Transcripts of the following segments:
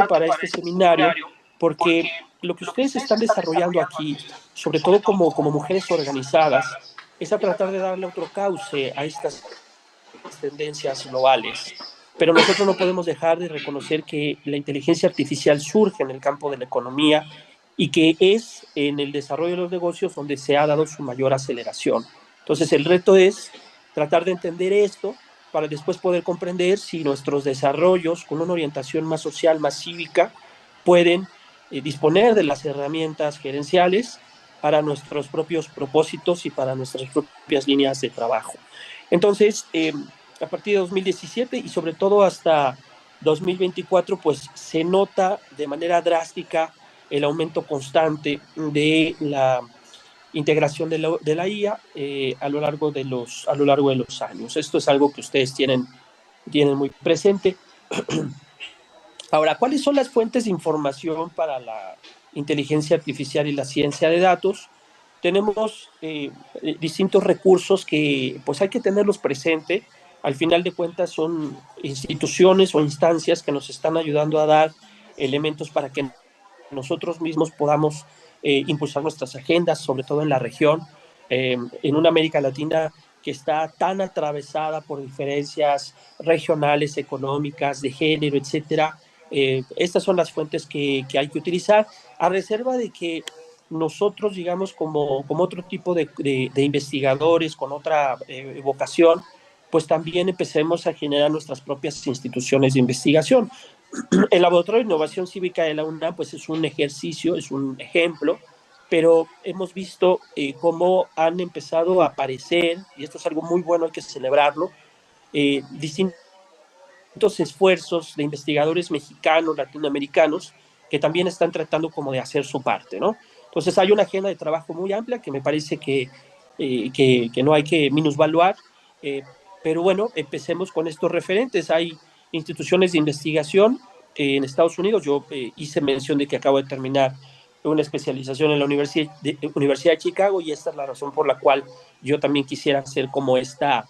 para este seminario porque lo que ustedes están desarrollando aquí, sobre todo como mujeres organizadas, es a tratar de darle otro cauce a estas tendencias globales. Pero nosotros no podemos dejar de reconocer que la inteligencia artificial surge en el campo de la economía y que es en el desarrollo de los negocios donde se ha dado su mayor aceleración. Entonces, el reto es tratar de entender esto para después poder comprender si nuestros desarrollos con una orientación más social, más cívica, pueden disponer de las herramientas gerenciales para nuestros propios propósitos y para nuestras propias líneas de trabajo. Entonces, a partir de 2017 y sobre todo hasta 2024, pues se nota de manera drástica el aumento constante de la integración de la IA a lo largo de los años. Esto es algo que ustedes tienen muy presente. Ahora, ¿cuáles son las fuentes de información para la inteligencia artificial y la ciencia de datos? Tenemos distintos recursos que pues hay que tenerlos presente. Al final de cuentas son instituciones o instancias que nos están ayudando a dar elementos para que nosotros mismos podamos impulsar nuestras agendas, sobre todo en la región, en una América Latina que está tan atravesada por diferencias regionales, económicas, de género, etcétera. Estas son las fuentes que hay que utilizar, a reserva de que nosotros, digamos, como otro tipo de investigadores con otra vocación, pues también empecemos a generar nuestras propias instituciones de investigación. El Laboratorio de Innovación Cívica de la UNAM pues es un ejercicio, es un ejemplo, pero hemos visto cómo han empezado a aparecer, y esto es algo muy bueno, hay que celebrarlo, distintos esfuerzos de investigadores mexicanos, latinoamericanos, que también están tratando como de hacer su parte, ¿no? Entonces hay una agenda de trabajo muy amplia que me parece que no hay que minusvaluar, pero bueno, empecemos con estos referentes. Hay instituciones de investigación en Estados Unidos. Yo hice mención de que acabo de terminar una especialización en la Universidad de Chicago, y esta es la razón por la cual yo también quisiera hacer como esta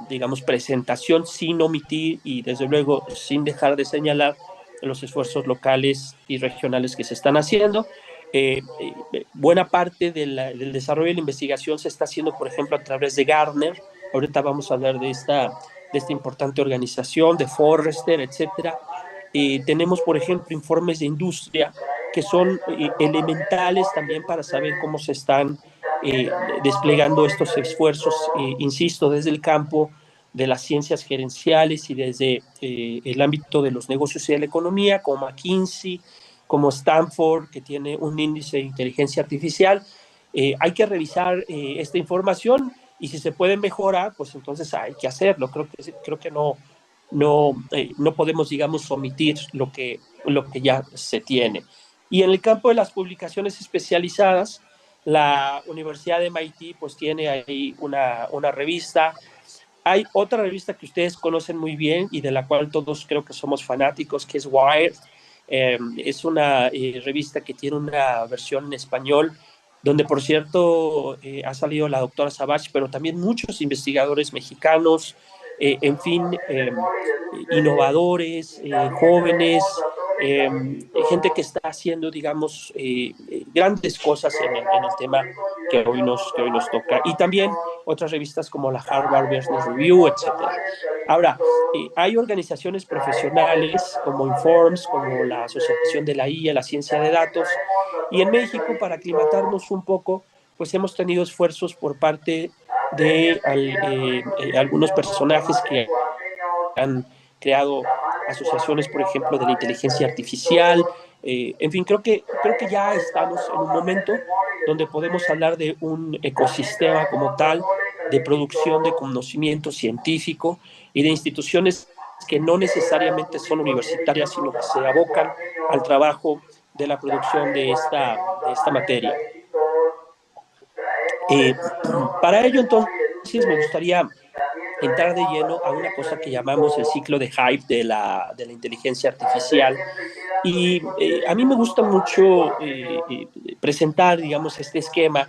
digamos, presentación sin omitir y desde luego sin dejar de señalar los esfuerzos locales y regionales que se están haciendo. Buena parte del desarrollo de la investigación se está haciendo, por ejemplo, a través de Gartner. Ahorita vamos a hablar de esta importante organización, de Forrester, etcétera. Tenemos, por ejemplo, informes de industria que son elementales también para saber cómo se están desplegando estos esfuerzos, insisto, desde el campo de las ciencias gerenciales y desde el ámbito de los negocios y de la economía, como McKinsey, como Stanford, que tiene un índice de inteligencia artificial. Hay que revisar esta información y si se puede mejorar, pues entonces hay que hacerlo. Creo que no podemos, digamos, omitir lo que ya se tiene. Y en el campo de las publicaciones especializadas, la Universidad de MIT pues tiene ahí una revista. Hay otra revista que ustedes conocen muy bien y de la cual todos creo que somos fanáticos, que es Wired. Es una revista que tiene una versión en español, donde por cierto ha salido la doctora Savage, pero también muchos investigadores mexicanos, en fin, innovadores, jóvenes, gente que está haciendo, digamos, grandes cosas en el tema que hoy nos toca. Y también otras revistas como la Harvard Business Review, etcétera. Ahora, hay organizaciones profesionales como Informs, como la Asociación de la IA, la Ciencia de Datos, y en México, para aclimatarnos un poco, pues hemos tenido esfuerzos por parte de algunos personajes que han creado asociaciones, por ejemplo, de la inteligencia artificial. En fin, creo que ya estamos en un momento donde podemos hablar de un ecosistema como tal, de producción de conocimiento científico y de instituciones que no necesariamente son universitarias, sino que se abocan al trabajo de la producción de esta materia. Para ello, entonces, me gustaría entrar de lleno a una cosa que llamamos el ciclo de hype de la inteligencia artificial. Y a mí me gusta mucho presentar, digamos, este esquema,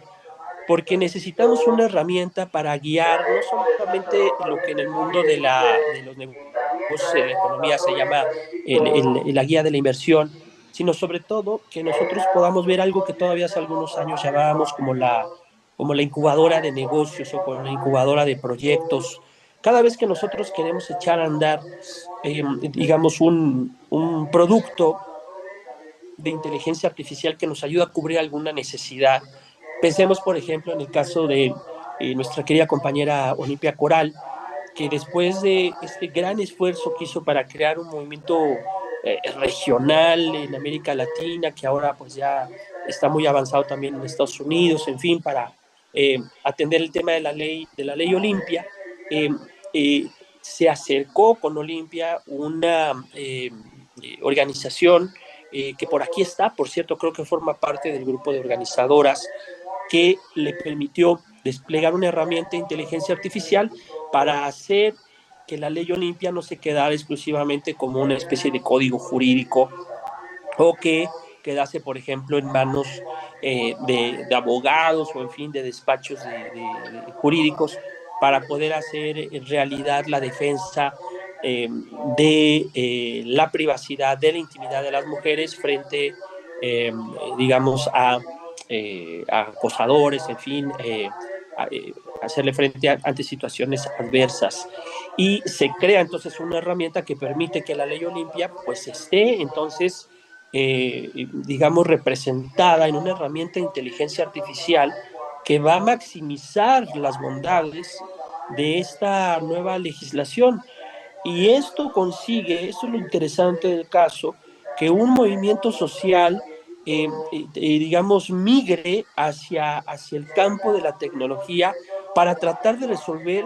porque necesitamos una herramienta para guiar no solamente lo que en el mundo de los negocios de economía se llama la guía de la inversión, sino sobre todo que nosotros podamos ver algo que todavía hace algunos años llamábamos como la incubadora de negocios o como la incubadora de proyectos. Cada vez que nosotros queremos echar a andar, digamos, un producto de inteligencia artificial que nos ayuda a cubrir alguna necesidad. Pensemos, por ejemplo, en el caso de nuestra querida compañera Olimpia Coral, que después de este gran esfuerzo que hizo para crear un movimiento regional en América Latina, que ahora pues ya está muy avanzado también en Estados Unidos, en fin, para atender el tema de la ley Olimpia, eh, eh, se acercó con Olimpia una organización que por aquí está, por cierto, creo que forma parte del grupo de organizadoras que le permitió desplegar una herramienta de inteligencia artificial para hacer que la ley Olimpia no se quedara exclusivamente como una especie de código jurídico o que quedase, por ejemplo, en manos de abogados o, en fin, de despachos de jurídicos para poder hacer en realidad la defensa de la privacidad, de la intimidad de las mujeres frente, digamos, a acosadores, en fin, hacerle frente ante situaciones adversas. Y se crea entonces una herramienta que permite que la ley Olimpia pues esté entonces digamos, representada en una herramienta de inteligencia artificial que va a maximizar las bondades de esta nueva legislación. Y esto consigue, esto es lo interesante del caso, que un movimiento social, digamos, migre hacia el campo de la tecnología para tratar de resolver,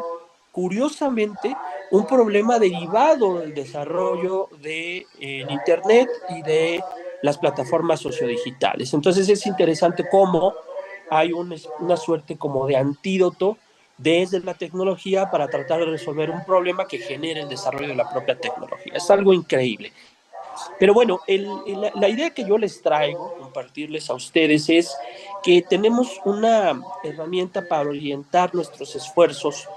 curiosamente, un problema derivado del desarrollo de Internet y de las plataformas sociodigitales. Entonces es interesante cómo hay una suerte como de antídoto desde la tecnología para tratar de resolver un problema que genera el desarrollo de la propia tecnología. Es algo increíble. Pero bueno, la idea que yo les traigo, compartirles a ustedes, es que tenemos una herramienta para orientar nuestros esfuerzos,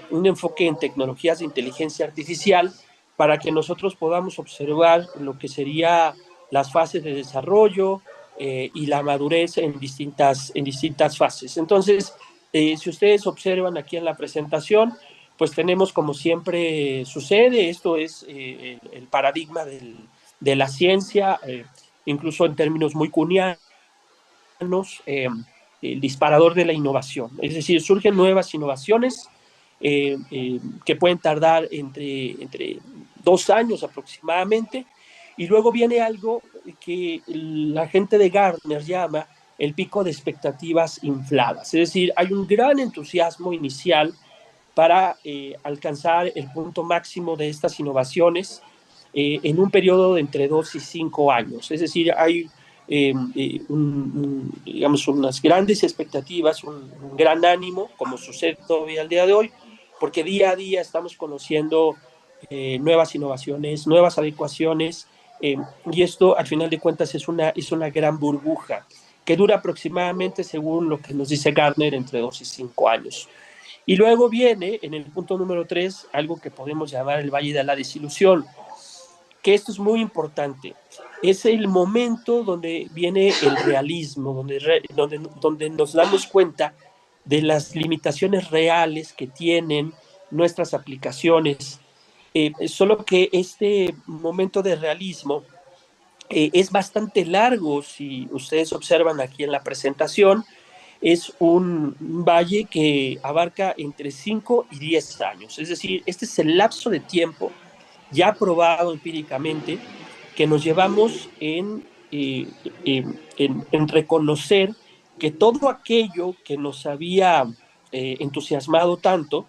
un enfoque en tecnologías de inteligencia artificial, para que nosotros podamos observar lo que sería las fases de desarrollo y la madurez en distintas fases. Entonces, si ustedes observan aquí en la presentación, pues tenemos, como siempre sucede, esto es el paradigma de la ciencia, incluso en términos muy cunianos, el disparador de la innovación. Es decir, surgen nuevas innovaciones que pueden tardar entre 2 años aproximadamente, y luego viene algo que la gente de Gartner llama el pico de expectativas infladas. Es decir, hay un gran entusiasmo inicial para alcanzar el punto máximo de estas innovaciones en un periodo de entre 2 y 5 años. Es decir, hay digamos, unas grandes expectativas, un gran ánimo, como sucede todavía al día de hoy, porque día a día estamos conociendo nuevas innovaciones, nuevas adecuaciones, y esto al final de cuentas es una gran burbuja que dura aproximadamente, según lo que nos dice Gartner, entre 2 y 5 años. Y luego viene, en el punto número 3, algo que podemos llamar el Valle de la Desilusión, que esto es muy importante. Es el momento donde viene el realismo, donde nos damos cuenta de las limitaciones reales que tienen nuestras aplicaciones. Solo que este momento de realismo es bastante largo. Si ustedes observan aquí en la presentación, es un valle que abarca entre 5 y 10 años. Es decir, este es el lapso de tiempo ya probado empíricamente que nos llevamos en reconocer que todo aquello que nos había entusiasmado tanto,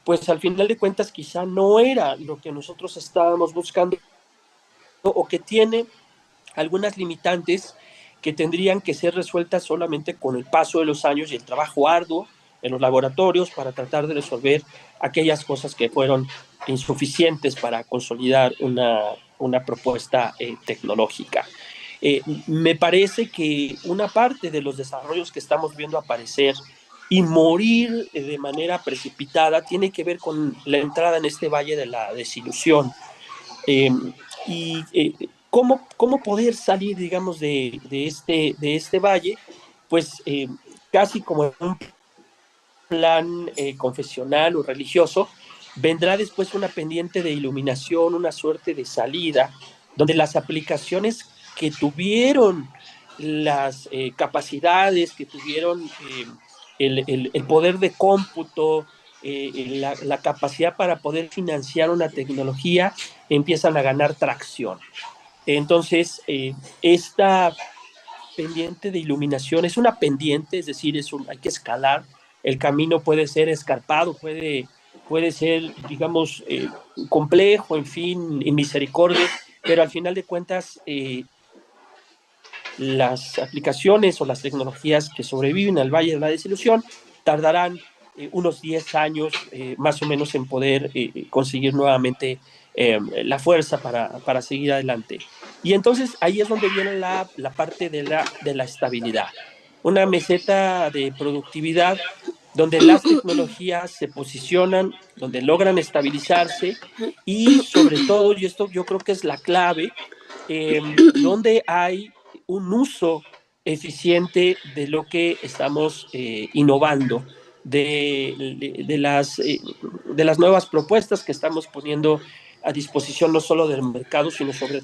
pues al final de cuentas quizá no era lo que nosotros estábamos buscando o que tiene algunas limitantes que tendrían que ser resueltas solamente con el paso de los años y el trabajo arduo en los laboratorios para tratar de resolver aquellas cosas que fueron insuficientes para consolidar una propuesta tecnológica. Me parece que una parte de los desarrollos que estamos viendo aparecer y morir de manera precipitada tiene que ver con la entrada en este valle de la desilusión. Eh, ¿Cómo poder salir, digamos, de este valle? Pues casi como en un plan confesional o religioso, vendrá después una pendiente de iluminación, una suerte de salida, donde las aplicaciones que tuvieron las capacidades, que tuvieron el poder de cómputo, la capacidad para poder financiar una tecnología, empiezan a ganar tracción. Entonces, esta pendiente de iluminación es una pendiente, es decir, hay que escalar. El camino puede ser escarpado, puede ser, digamos, complejo, en fin, inmisericordia, pero al final de cuentas, las aplicaciones o las tecnologías que sobreviven al Valle de la Desilusión tardarán unos 10 años más o menos en poder conseguir nuevamente la fuerza para seguir adelante. Y entonces ahí es donde viene la parte de la estabilidad. Una meseta de productividad donde las tecnologías se posicionan, donde logran estabilizarse y sobre todo, y esto yo creo que es la clave, donde hay un uso eficiente de lo que estamos innovando, de las nuevas propuestas que estamos poniendo a disposición no solo del mercado, sino sobre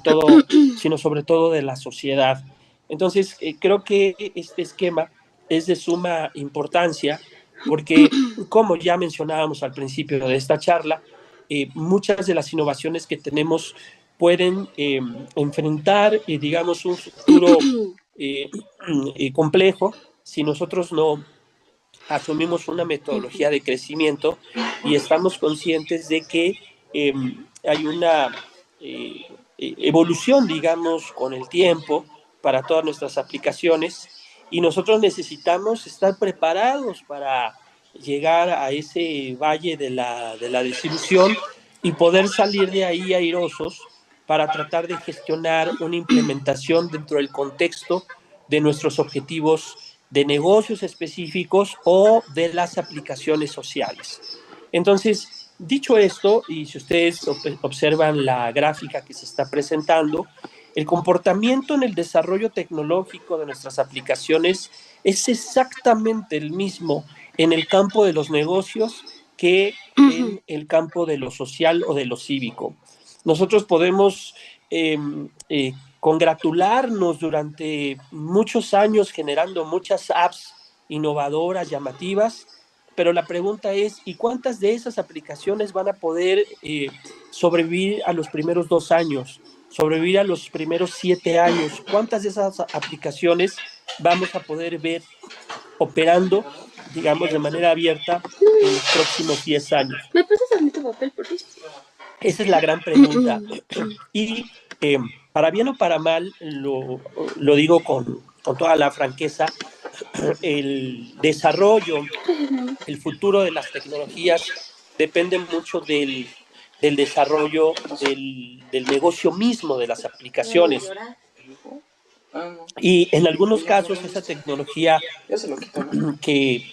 todo de la sociedad. Entonces, creo que este esquema es de suma importancia porque, como ya mencionábamos al principio de esta charla, muchas de las innovaciones que tenemos pueden enfrentar, digamos, un futuro eh, complejo si nosotros no asumimos una metodología de crecimiento y estamos conscientes de que hay una evolución, digamos, con el tiempo para todas nuestras aplicaciones y nosotros necesitamos estar preparados para llegar a ese valle de la desilusión y poder salir de ahí airosos para tratar de gestionar una implementación dentro del contexto de nuestros objetivos de negocios específicos o de las aplicaciones sociales. Entonces, dicho esto, y si ustedes observan la gráfica que se está presentando, el comportamiento en el desarrollo tecnológico de nuestras aplicaciones es exactamente el mismo en el campo de los negocios que en el campo de lo social o de lo cívico. Nosotros podemos congratularnos durante muchos años generando muchas apps innovadoras, llamativas, pero la pregunta es, ¿y cuántas de esas aplicaciones van a poder sobrevivir a los primeros 2 años, sobrevivir a los primeros 7 años? ¿Cuántas de esas aplicaciones vamos a poder ver operando, digamos, de manera abierta en los próximos 10 años? ¿Me pasas a mí tu papel, por favor? Esa es la gran pregunta. Y para bien o para mal, lo digo con toda la franqueza, el desarrollo, el futuro de las tecnologías depende mucho del desarrollo del negocio mismo de las aplicaciones. Y en algunos casos esa tecnología que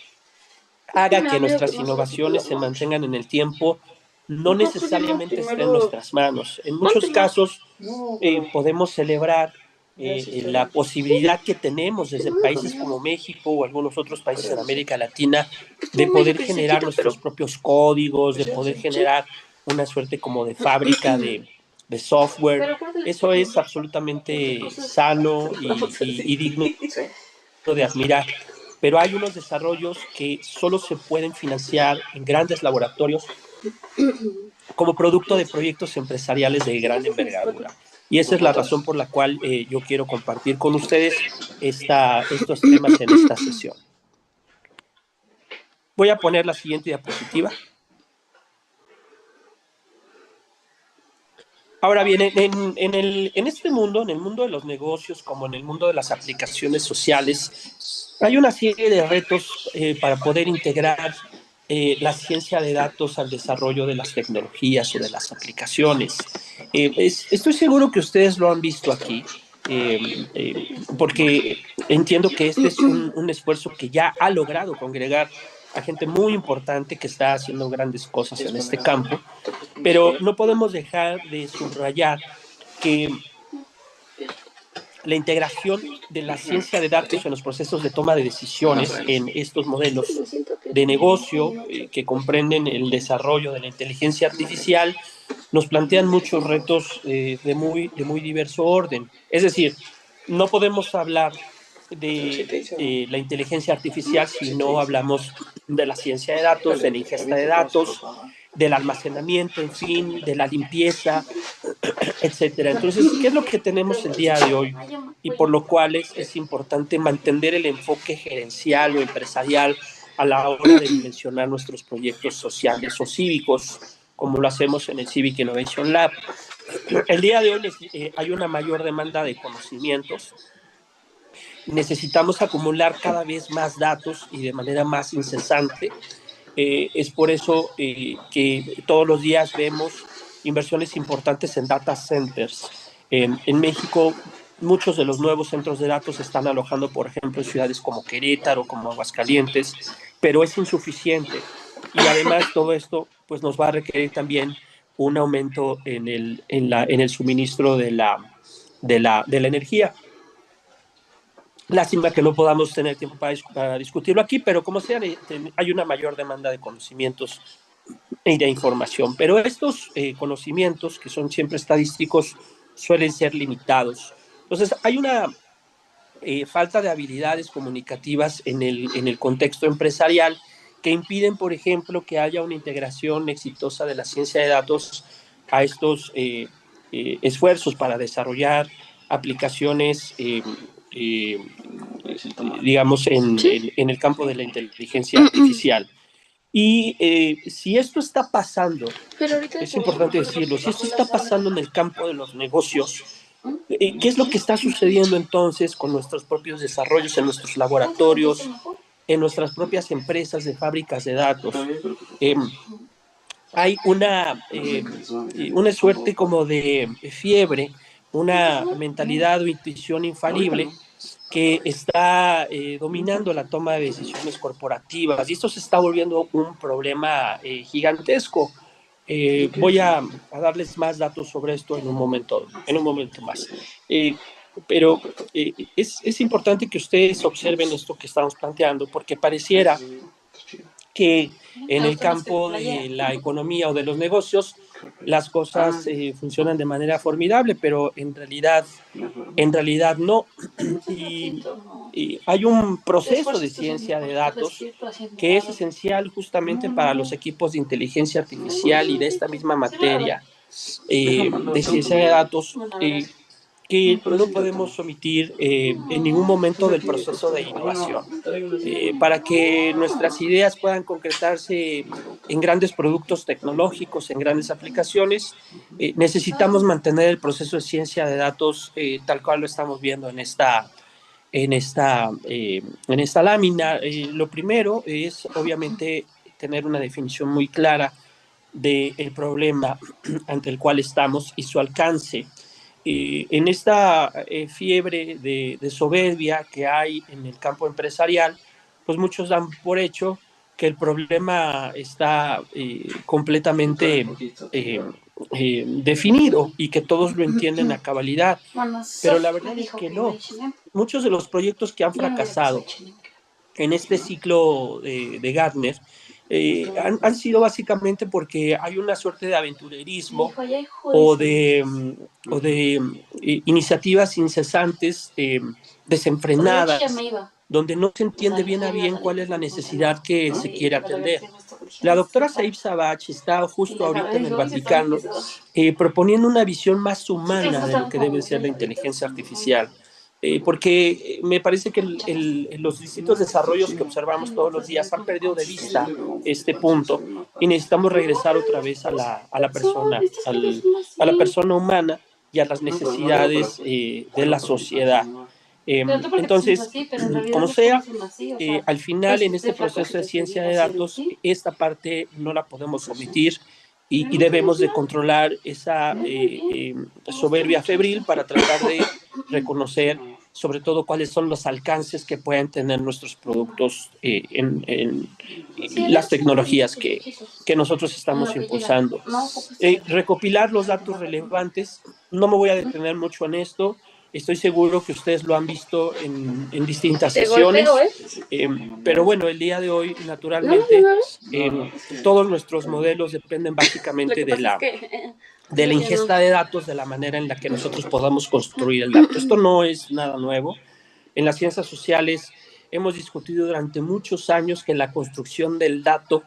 haga que nuestras innovaciones se mantengan en el tiempo no necesariamente está en nuestras manos. En muchos casos podemos celebrar la posibilidad que tenemos desde países como México o algunos otros países en América Latina de poder generar nuestros propios códigos, de poder generar una suerte como de fábrica de software. Eso es absolutamente sano y digno de admirar. Pero hay unos desarrollos que solo se pueden financiar en grandes laboratorios como producto de proyectos empresariales de gran envergadura. Y esa es la razón por la cual yo quiero compartir con ustedes estos temas en esta sesión. Voy a poner la siguiente diapositiva. Ahora bien, en este mundo, en el mundo de los negocios, como en el mundo de las aplicaciones sociales, hay una serie de retos para poder integrar la ciencia de datos al desarrollo de las tecnologías o de las aplicaciones. Estoy seguro que ustedes lo han visto aquí. porque entiendo que este es un esfuerzo que ya ha logrado congregar a gente muy importante que está haciendo grandes cosas en este campo, pero no podemos dejar de subrayar que la integración de la ciencia de datos en los procesos de toma de decisiones en estos modelos de negocio que comprenden el desarrollo de la inteligencia artificial nos plantean muchos retos de muy diverso orden. Es decir, no podemos hablar de la inteligencia artificial si no hablamos de la ciencia de datos, de la ingesta de datos, del almacenamiento, en fin, de la limpieza, etcétera. Entonces, ¿qué es lo que tenemos el día de hoy? Y por lo cual es importante mantener el enfoque gerencial o empresarial a la hora de dimensionar nuestros proyectos sociales o cívicos, como lo hacemos en el Civic Innovation Lab. El día de hoy hay una mayor demanda de conocimientos. Necesitamos acumular cada vez más datos y de manera más incesante. Es por eso que todos los días vemos inversiones importantes en data centers. En México, muchos de los nuevos centros de datos se están alojando, por ejemplo, en ciudades como Querétaro, como Aguascalientes, pero es insuficiente. Y además todo esto pues, nos va a requerir también un aumento en el suministro de la energía. Lástima que no podamos tener tiempo para discutirlo aquí, pero como sea, hay una mayor demanda de conocimientos y de información. Pero estos conocimientos, que son siempre estadísticos, suelen ser limitados. Entonces, hay una falta de habilidades comunicativas en el contexto empresarial que impiden, por ejemplo, que haya una integración exitosa de la ciencia de datos a estos esfuerzos para desarrollar aplicaciones digamos, en el campo de la inteligencia artificial. Y si esto está pasando, es importante decirlo, si esto está pasando en el campo de los negocios, ¿qué es lo que está sucediendo entonces con nuestros propios desarrollos en nuestros laboratorios, en nuestras propias empresas de fábricas de datos? Hay una suerte como de fiebre, una mentalidad o intuición infalible que está dominando la toma de decisiones corporativas y esto se está volviendo un problema gigantesco. Voy a darles más datos sobre esto en un momento más. Pero es importante que ustedes observen esto que estamos planteando porque pareciera que en el campo de la economía o de los negocios las cosas funcionan de manera formidable, pero en realidad no. Y hay un proceso de ciencia de datos que es esencial justamente para los equipos de inteligencia artificial y de esta misma materia de ciencia de datos que no podemos omitir en ningún momento del proceso de innovación. Para que nuestras ideas puedan concretarse en grandes productos tecnológicos, en grandes aplicaciones, necesitamos mantener el proceso de ciencia de datos tal cual lo estamos viendo en esta lámina. Lo primero es, obviamente, tener una definición muy clara del problema ante el cual estamos y su alcance. En esta fiebre de soberbia que hay en el campo empresarial, pues muchos dan por hecho que el problema está completamente definido y que todos lo entienden a cabalidad. Pero la verdad es que no. Muchos de los proyectos que han fracasado en este ciclo de Gartner han sido básicamente porque hay una suerte de aventurerismo o de iniciativas incesantes, desenfrenadas, donde no se entiende bien a bien cuál es la necesidad que se quiere atender. La doctora Saif Savach está justo ahorita en el Vaticano proponiendo una visión más humana de lo que debe ser la inteligencia artificial. Porque me parece que los distintos desarrollos que observamos todos los días han perdido de vista este punto y necesitamos regresar otra vez a la persona humana y a las necesidades de la sociedad. Entonces, como sea, al final en este proceso de ciencia de datos, esta parte no la podemos omitir y debemos de controlar esa soberbia febril para tratar de reconocer sobre todo cuáles son los alcances que pueden tener nuestros productos en las tecnologías que nosotros estamos impulsando. Recopilar los datos relevantes, no me voy a detener mucho en esto, estoy seguro que ustedes lo han visto en distintas sesiones, pero bueno, el día de hoy, naturalmente, todos nuestros modelos dependen básicamente de la ingesta de datos, de la manera en la que nosotros podamos construir el dato. Esto no es nada nuevo. En las ciencias sociales hemos discutido durante muchos años que la construcción del dato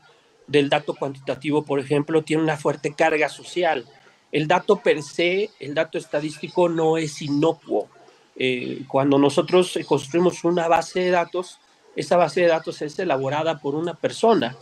cuantitativo, por ejemplo, tiene una fuerte carga social. El dato per se, el dato estadístico no es inocuo. Cuando nosotros construimos una base de datos, esa base de datos es elaborada por una persona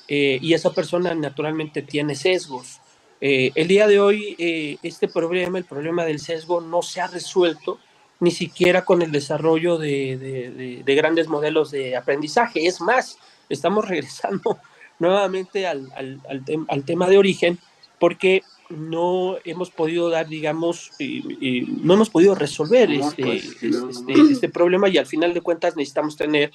y esa persona naturalmente tiene sesgos. El día de hoy este problema, el problema del sesgo, no se ha resuelto ni siquiera con el desarrollo de grandes modelos de aprendizaje. Es más, estamos regresando nuevamente al tema de origen porque no hemos podido dar, digamos, no hemos podido resolver este problema y al final de cuentas necesitamos tener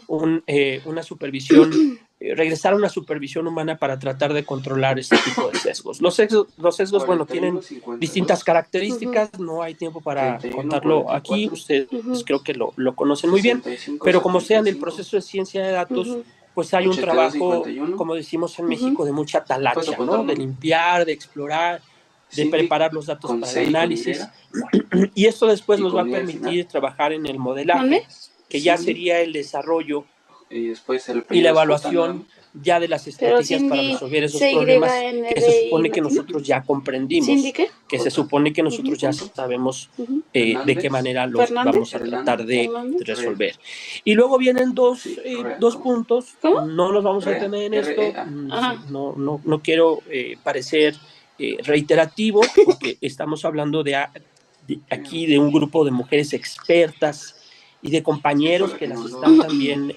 una supervisión, regresar a una supervisión humana para tratar de controlar este tipo de sesgos. Los sesgos, bueno, tienen distintas características, no hay tiempo para contarlo aquí, ustedes creo que lo conocen muy bien, pero como sea en el proceso de ciencia de datos, pues hay un trabajo, como decimos en México, de mucha talacha, ¿no? De limpiar, de explorar, de preparar los datos para el análisis, y esto después nos va a permitir trabajar en el modelaje, que ya sería el desarrollo y la evaluación ya de las estrategias para resolver esos problemas que se supone que nosotros ya comprendimos, que se supone que nosotros ya sabemos de qué manera los vamos a tratar de resolver. Y luego vienen dos puntos, no nos vamos a detener en esto, no quiero parecer reiterativo, porque estamos hablando aquí de un grupo de mujeres expertas y de compañeros que las están también,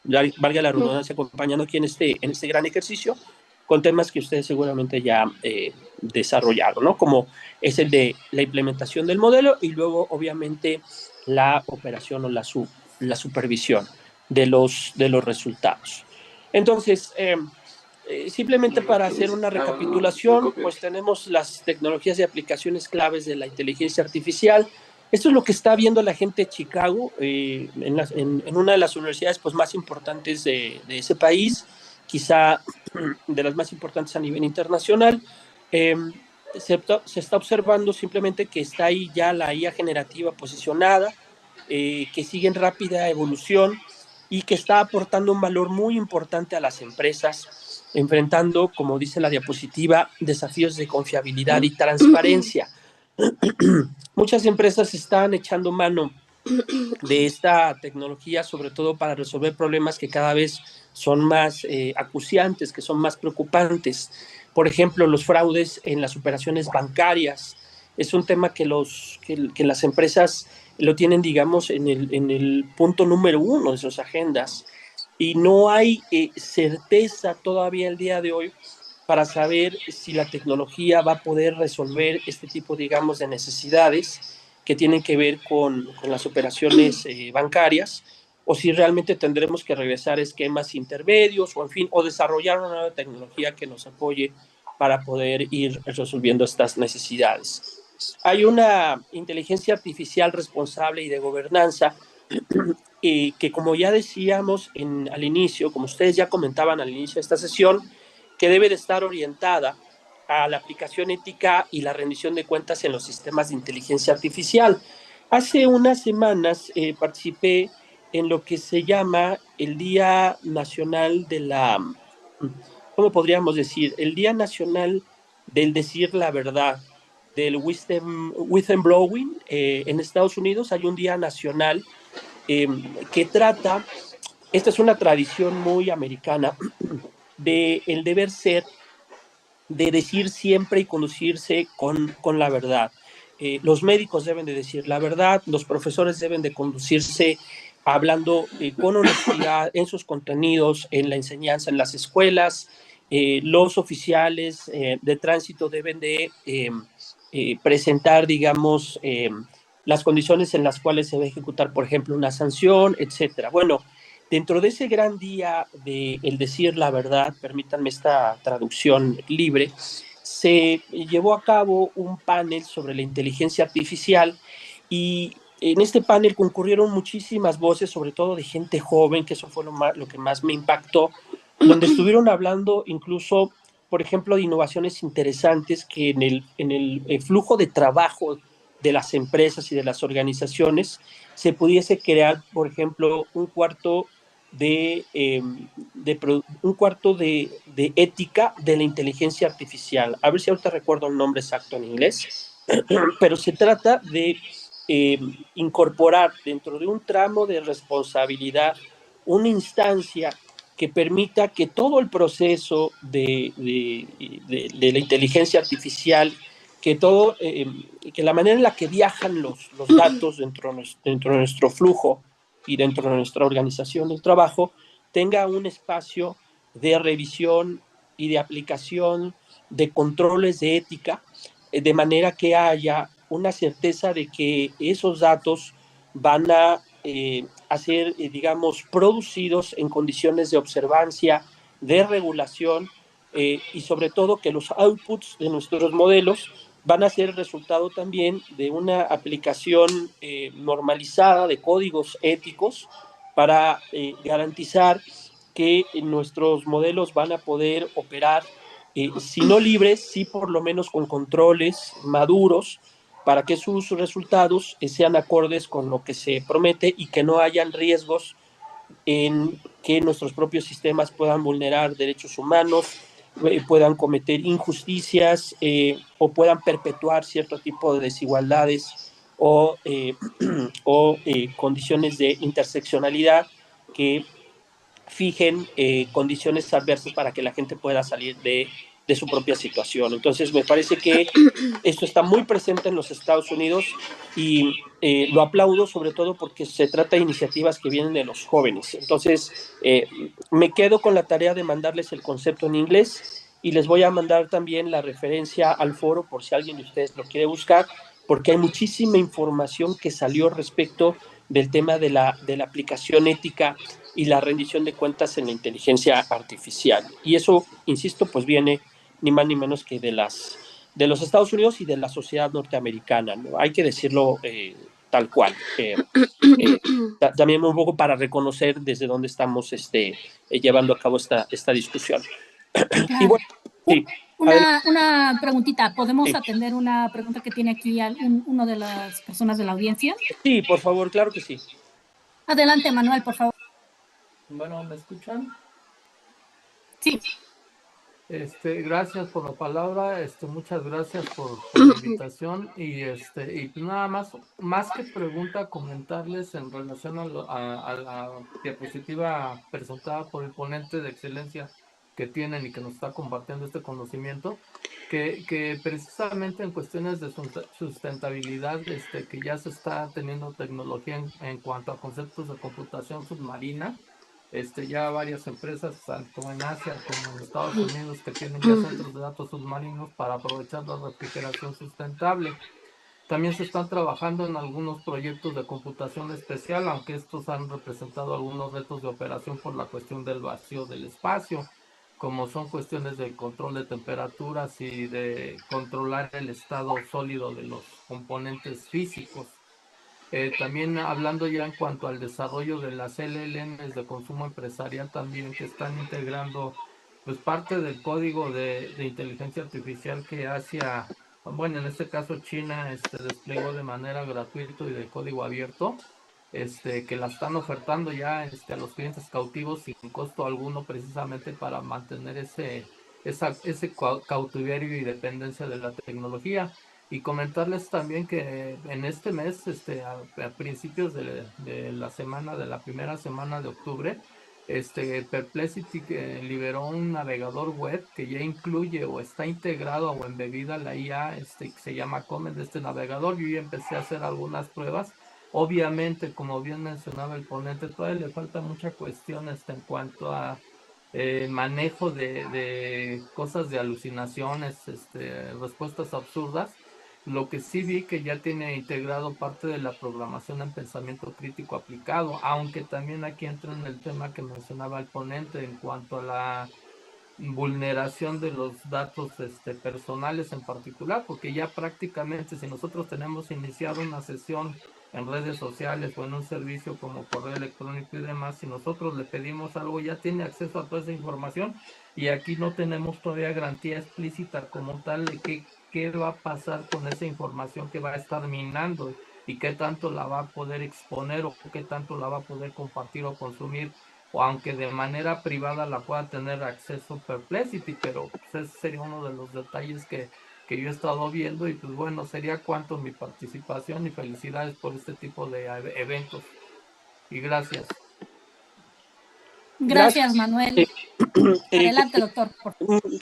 valga la redundancia, acompañando aquí en este gran ejercicio, con temas que ustedes seguramente ya desarrollaron, ¿no? Como es el de la implementación del modelo y luego, obviamente, la operación o la supervisión de los resultados. Entonces, simplemente para hacer una recapitulación, pues tenemos las tecnologías y aplicaciones claves de la inteligencia artificial. Esto es lo que está viendo la gente de Chicago, en una de las universidades pues, más importantes de ese país, quizá de las más importantes a nivel internacional. Se está observando simplemente que está ahí ya la IA generativa posicionada, que sigue en rápida evolución y que está aportando un valor muy importante a las empresas, enfrentando, como dice la diapositiva, desafíos de confiabilidad y transparencia. Muchas empresas están echando mano de esta tecnología, sobre todo para resolver problemas que cada vez son más acuciantes, que son más preocupantes. Por ejemplo, los fraudes en las operaciones bancarias. Es un tema que las empresas lo tienen, digamos, en el punto número 1 de sus agendas. Y no hay certeza todavía el día de hoy para saber si la tecnología va a poder resolver este tipo, digamos, de necesidades que tienen que ver con las operaciones bancarias, o si realmente tendremos que regresar a esquemas intermedios, o en fin, o desarrollar una nueva tecnología que nos apoye para poder ir resolviendo estas necesidades. Hay una inteligencia artificial responsable y de gobernanza que, como ya decíamos al inicio, como ustedes ya comentaban al inicio de esta sesión, que debe de estar orientada a la aplicación ética y la rendición de cuentas en los sistemas de inteligencia artificial. Hace unas semanas participé en lo que se llama el Día Nacional de la, ¿cómo podríamos decir? El Día Nacional del Decir la Verdad, del whistleblowing. En Estados Unidos hay un Día Nacional que trata, esta es una tradición muy americana, de el deber ser, de decir siempre y conducirse con la verdad. Los médicos deben de decir la verdad, los profesores deben de conducirse hablando con honestidad en sus contenidos, en la enseñanza en las escuelas. Los oficiales de tránsito deben de presentar, digamos, las condiciones en las cuales se va a ejecutar, por ejemplo, una sanción, etcétera. Bueno, dentro de ese gran día de el decir la verdad, permítanme esta traducción libre, se llevó a cabo un panel sobre la inteligencia artificial y en este panel concurrieron muchísimas voces, sobre todo de gente joven, que eso fue lo que más me impactó, donde estuvieron hablando incluso, por ejemplo, de innovaciones interesantes que en el flujo de trabajo de las empresas y de las organizaciones se pudiese crear, por ejemplo, un cuarto de ética de la inteligencia artificial. A ver si ahorita recuerdo el nombre exacto en inglés, pero se trata de eh, incorporar dentro de un tramo de responsabilidad una instancia que permita que todo el proceso de la inteligencia artificial, que la manera en la que viajan los datos dentro de nuestro flujo y dentro de nuestra organización del trabajo, tenga un espacio de revisión y de aplicación de controles de ética, de manera que haya una certeza de que esos datos van a ser, digamos, producidos en condiciones de observancia, de regulación, y sobre todo que los outputs de nuestros modelos van a ser el resultado también de una aplicación normalizada de códigos éticos para garantizar que nuestros modelos van a poder operar, si no libres, sí por lo menos con controles maduros, para que sus resultados sean acordes con lo que se promete y que no hayan riesgos en que nuestros propios sistemas puedan vulnerar derechos humanos, puedan cometer injusticias, o puedan perpetuar cierto tipo de desigualdades o condiciones de interseccionalidad que fijen condiciones adversas para que la gente pueda salir de su propia situación. Entonces, me parece que esto está muy presente en los Estados Unidos y lo aplaudo sobre todo porque se trata de iniciativas que vienen de los jóvenes. Entonces, me quedo con la tarea de mandarles el concepto en inglés y les voy a mandar también la referencia al foro por si alguien de ustedes lo quiere buscar, porque hay muchísima información que salió respecto del tema de la aplicación ética y la rendición de cuentas en la inteligencia artificial. Y eso, insisto, pues viene ni más ni menos que de los Estados Unidos y de la sociedad norteamericana, ¿no? Hay que decirlo tal cual. También un poco para reconocer desde dónde estamos llevando a cabo esta discusión. Y Claro. bueno, sí, Una preguntita. ¿Podemos sí, atender una pregunta que tiene aquí uno de las personas de la audiencia? sí, por favor, claro que sí. Adelante, Manuel, por favor. Bueno, ¿me escuchan? Sí. Gracias por la palabra, muchas gracias por la invitación y pues nada más que pregunta, comentarles en relación a la diapositiva presentada por el ponente de excelencia que tienen y que nos está compartiendo este conocimiento, que precisamente en cuestiones de sustentabilidad, que ya se está teniendo tecnología en cuanto a conceptos de computación submarina. Ya varias empresas, tanto en Asia como en Estados Unidos, que tienen ya centros de datos submarinos para aprovechar la refrigeración sustentable. También se están trabajando en algunos proyectos de computación especial, aunque estos han representado algunos retos de operación por la cuestión del vacío del espacio, como son cuestiones de control de temperaturas y de controlar el estado sólido de los componentes físicos. También hablando ya en cuanto al desarrollo de las LLMs de consumo empresarial también que están integrando pues parte del código de inteligencia artificial que Asia, bueno, en este caso China, desplegó de manera gratuita y de código abierto, que la están ofertando ya a los clientes cautivos sin costo alguno precisamente para mantener ese cautiverio y dependencia de la tecnología. Y comentarles también que en este mes, a principios de la semana, de la primera semana de octubre, Perplexity liberó un navegador web que ya incluye o está integrado o embebida la IA, que se llama Comet de este navegador. Yo ya empecé a hacer algunas pruebas. Obviamente, como bien mencionaba el ponente, todavía le falta mucha cuestión en cuanto a manejo de cosas de alucinaciones, respuestas absurdas. Lo que sí vi que ya tiene integrado parte de la programación en pensamiento crítico aplicado, aunque también aquí entra en el tema que mencionaba el ponente en cuanto a la vulneración de los datos personales en particular, porque ya prácticamente si nosotros tenemos iniciado una sesión en redes sociales o en un servicio como correo electrónico y demás, si nosotros le pedimos algo, ya tiene acceso a toda esa información y aquí no tenemos todavía garantía explícita como tal de qué va a pasar con esa información que va a estar minando y qué tanto la va a poder exponer o qué tanto la va a poder compartir o consumir, o aunque de manera privada la pueda tener acceso Perplexity, pero pues ese sería uno de los detalles que yo he estado viendo y pues bueno, sería cuanto mi participación y felicidades por este tipo de eventos y gracias. Gracias, Manuel. Eh, Adelante, doctor.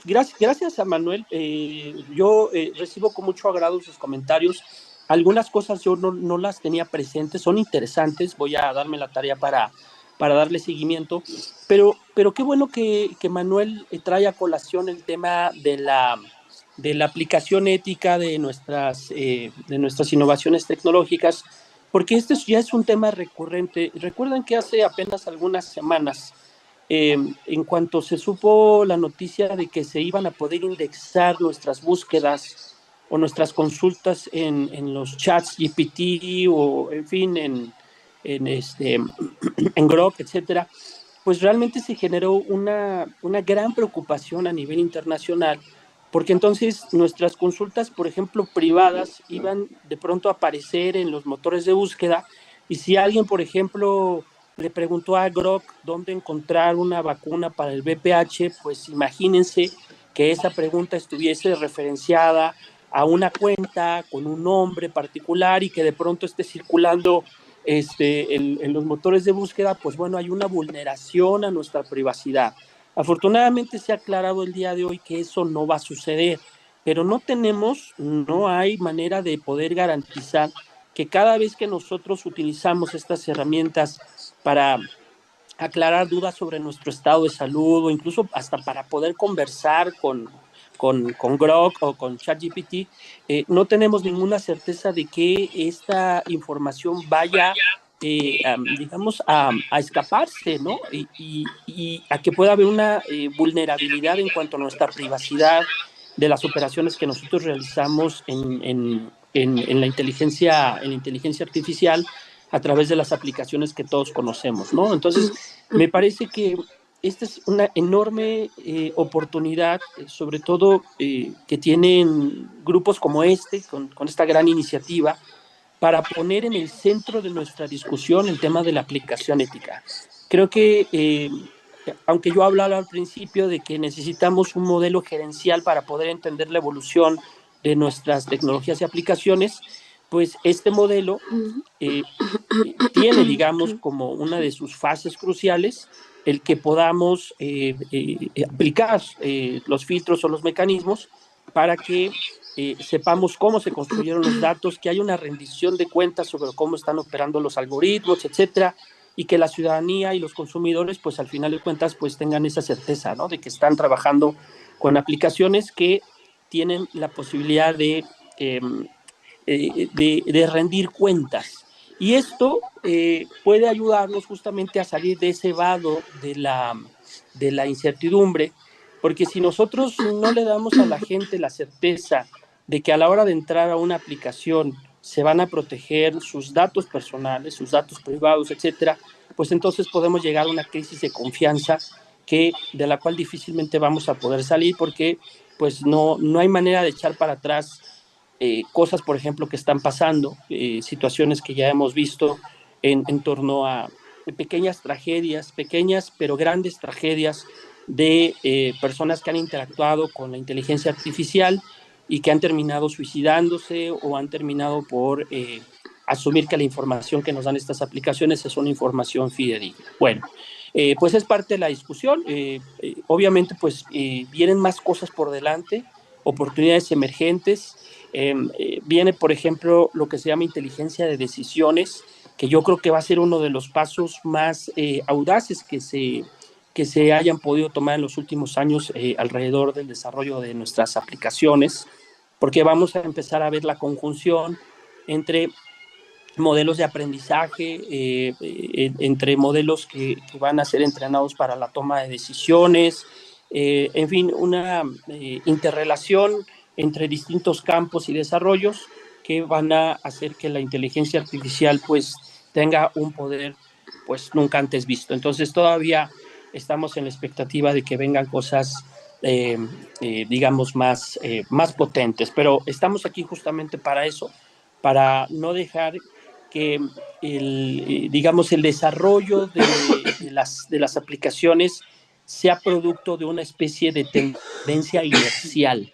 Gracias a Manuel. Yo recibo con mucho agrado sus comentarios. Algunas cosas yo no las tenía presentes, son interesantes, voy a darme la tarea para darle seguimiento, pero qué bueno que Manuel trae a colación el tema de la aplicación ética de nuestras innovaciones tecnológicas, porque este ya es un tema recurrente. Recuerden que hace apenas algunas semanas, en cuanto se supo la noticia de que se iban a poder indexar nuestras búsquedas o nuestras consultas en los chats GPT o en fin, en Grok, etcétera, pues realmente se generó una gran preocupación a nivel internacional, porque entonces nuestras consultas, por ejemplo, privadas, iban de pronto a aparecer en los motores de búsqueda, y si alguien, por ejemplo, le preguntó a Grok dónde encontrar una vacuna para el VPH, pues imagínense que esa pregunta estuviese referenciada a una cuenta con un nombre particular y que de pronto esté circulando en los motores de búsqueda, pues bueno, hay una vulneración a nuestra privacidad. Afortunadamente se ha aclarado el día de hoy que eso no va a suceder, pero no hay manera de poder garantizar que cada vez que nosotros utilizamos estas herramientas para aclarar dudas sobre nuestro estado de salud o incluso hasta para poder conversar con Grok o con ChatGPT, no tenemos ninguna certeza de que esta información vaya, digamos, a escaparse, ¿no? Y a que pueda haber una vulnerabilidad en cuanto a nuestra privacidad de las operaciones que nosotros realizamos en la inteligencia artificial a través de las aplicaciones que todos conocemos, ¿no? Entonces, me parece que esta es una enorme oportunidad, sobre todo que tienen grupos como con esta gran iniciativa, para poner en el centro de nuestra discusión el tema de la aplicación ética. Creo que, aunque yo hablaba al principio de que necesitamos un modelo gerencial para poder entender la evolución de nuestras tecnologías y aplicaciones, pues este modelo tiene, digamos, como una de sus fases cruciales el que podamos aplicar los filtros o los mecanismos para que sepamos cómo se construyeron los datos, que haya una rendición de cuentas sobre cómo están operando los algoritmos, etcétera, y que la ciudadanía y los consumidores, pues al final de cuentas, pues tengan esa certeza, ¿no? De que están trabajando con aplicaciones que tienen la posibilidad de rendir cuentas. Y esto puede ayudarnos justamente a salir de ese vado de la incertidumbre, porque si nosotros no le damos a la gente la certeza de que a la hora de entrar a una aplicación se van a proteger sus datos personales, sus datos privados, etcétera, pues entonces podemos llegar a una crisis de confianza de la cual difícilmente vamos a poder salir, porque pues no hay manera de echar para atrás cosas, por ejemplo, que están pasando, situaciones que ya hemos visto en torno a pequeñas tragedias, pequeñas pero grandes tragedias de personas que han interactuado con la inteligencia artificial y que han terminado suicidándose o han terminado por asumir que la información que nos dan estas aplicaciones es una información fidedigna. Bueno, pues es parte de la discusión. Obviamente, pues vienen más cosas por delante, oportunidades emergentes. Viene, por ejemplo, lo que se llama inteligencia de decisiones, que yo creo que va a ser uno de los pasos más audaces que se hayan podido tomar en los últimos años alrededor del desarrollo de nuestras aplicaciones. porque vamos a empezar a ver la conjunción entre modelos de aprendizaje, entre modelos que van a ser entrenados para la toma de decisiones, en fin, una interrelación entre distintos campos y desarrollos que van a hacer que la inteligencia artificial pues tenga un poder pues nunca antes visto. Entonces todavía estamos en la expectativa de que vengan cosas digamos más potentes, pero estamos aquí justamente para eso, para no dejar que digamos, el desarrollo de las aplicaciones sea producto de una especie de tendencia inercial.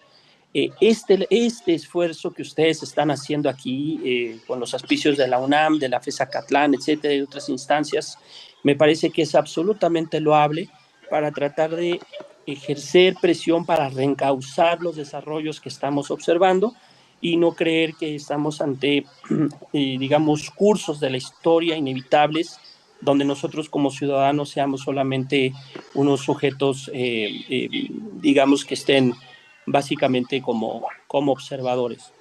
Este esfuerzo que ustedes están haciendo aquí con los auspicios de la UNAM, de la FES Acatlán, etcétera, y otras instancias, me parece que es absolutamente loable para tratar de ejercer presión para reencauzar los desarrollos que estamos observando y no creer que estamos ante, digamos, cursos de la historia inevitables donde nosotros como ciudadanos seamos solamente unos sujetos, digamos, que estén básicamente como observadores.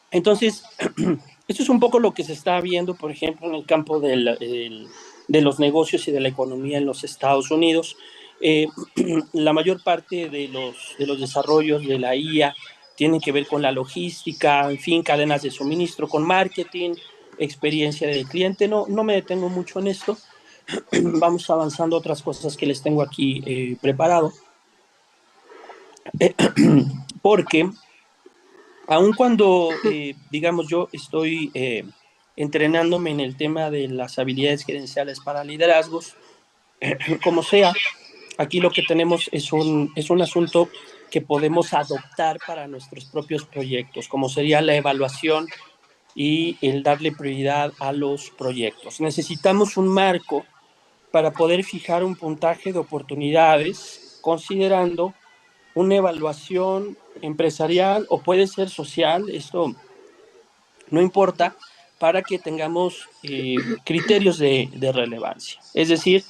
Entonces, esto es un poco lo que se está viendo, por ejemplo, en el campo de los negocios y de la economía en los Estados Unidos. La mayor parte de los desarrollos de la IA tienen que ver con la logística, en fin, cadenas de suministro, con marketing, experiencia del cliente. No me detengo mucho en esto. Vamos avanzando a otras cosas que les tengo aquí preparado. Porque aun cuando, digamos, yo estoy entrenándome en el tema de las habilidades gerenciales para liderazgos, como sea, aquí lo que tenemos es un asunto que podemos adoptar para nuestros propios proyectos, como sería la evaluación y el darle prioridad a los proyectos. Necesitamos un marco para poder fijar un puntaje de oportunidades considerando una evaluación empresarial o puede ser social, esto no importa, para que tengamos criterios de relevancia. Es decir,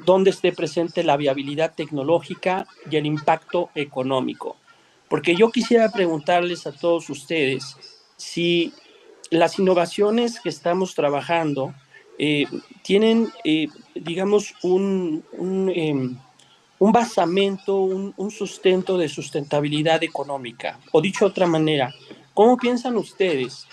donde esté presente la viabilidad tecnológica y el impacto económico. Porque yo quisiera preguntarles a todos ustedes si las innovaciones que estamos trabajando tienen, digamos, un basamento, un sustento de sustentabilidad económica. O dicho de otra manera, ¿cómo piensan ustedes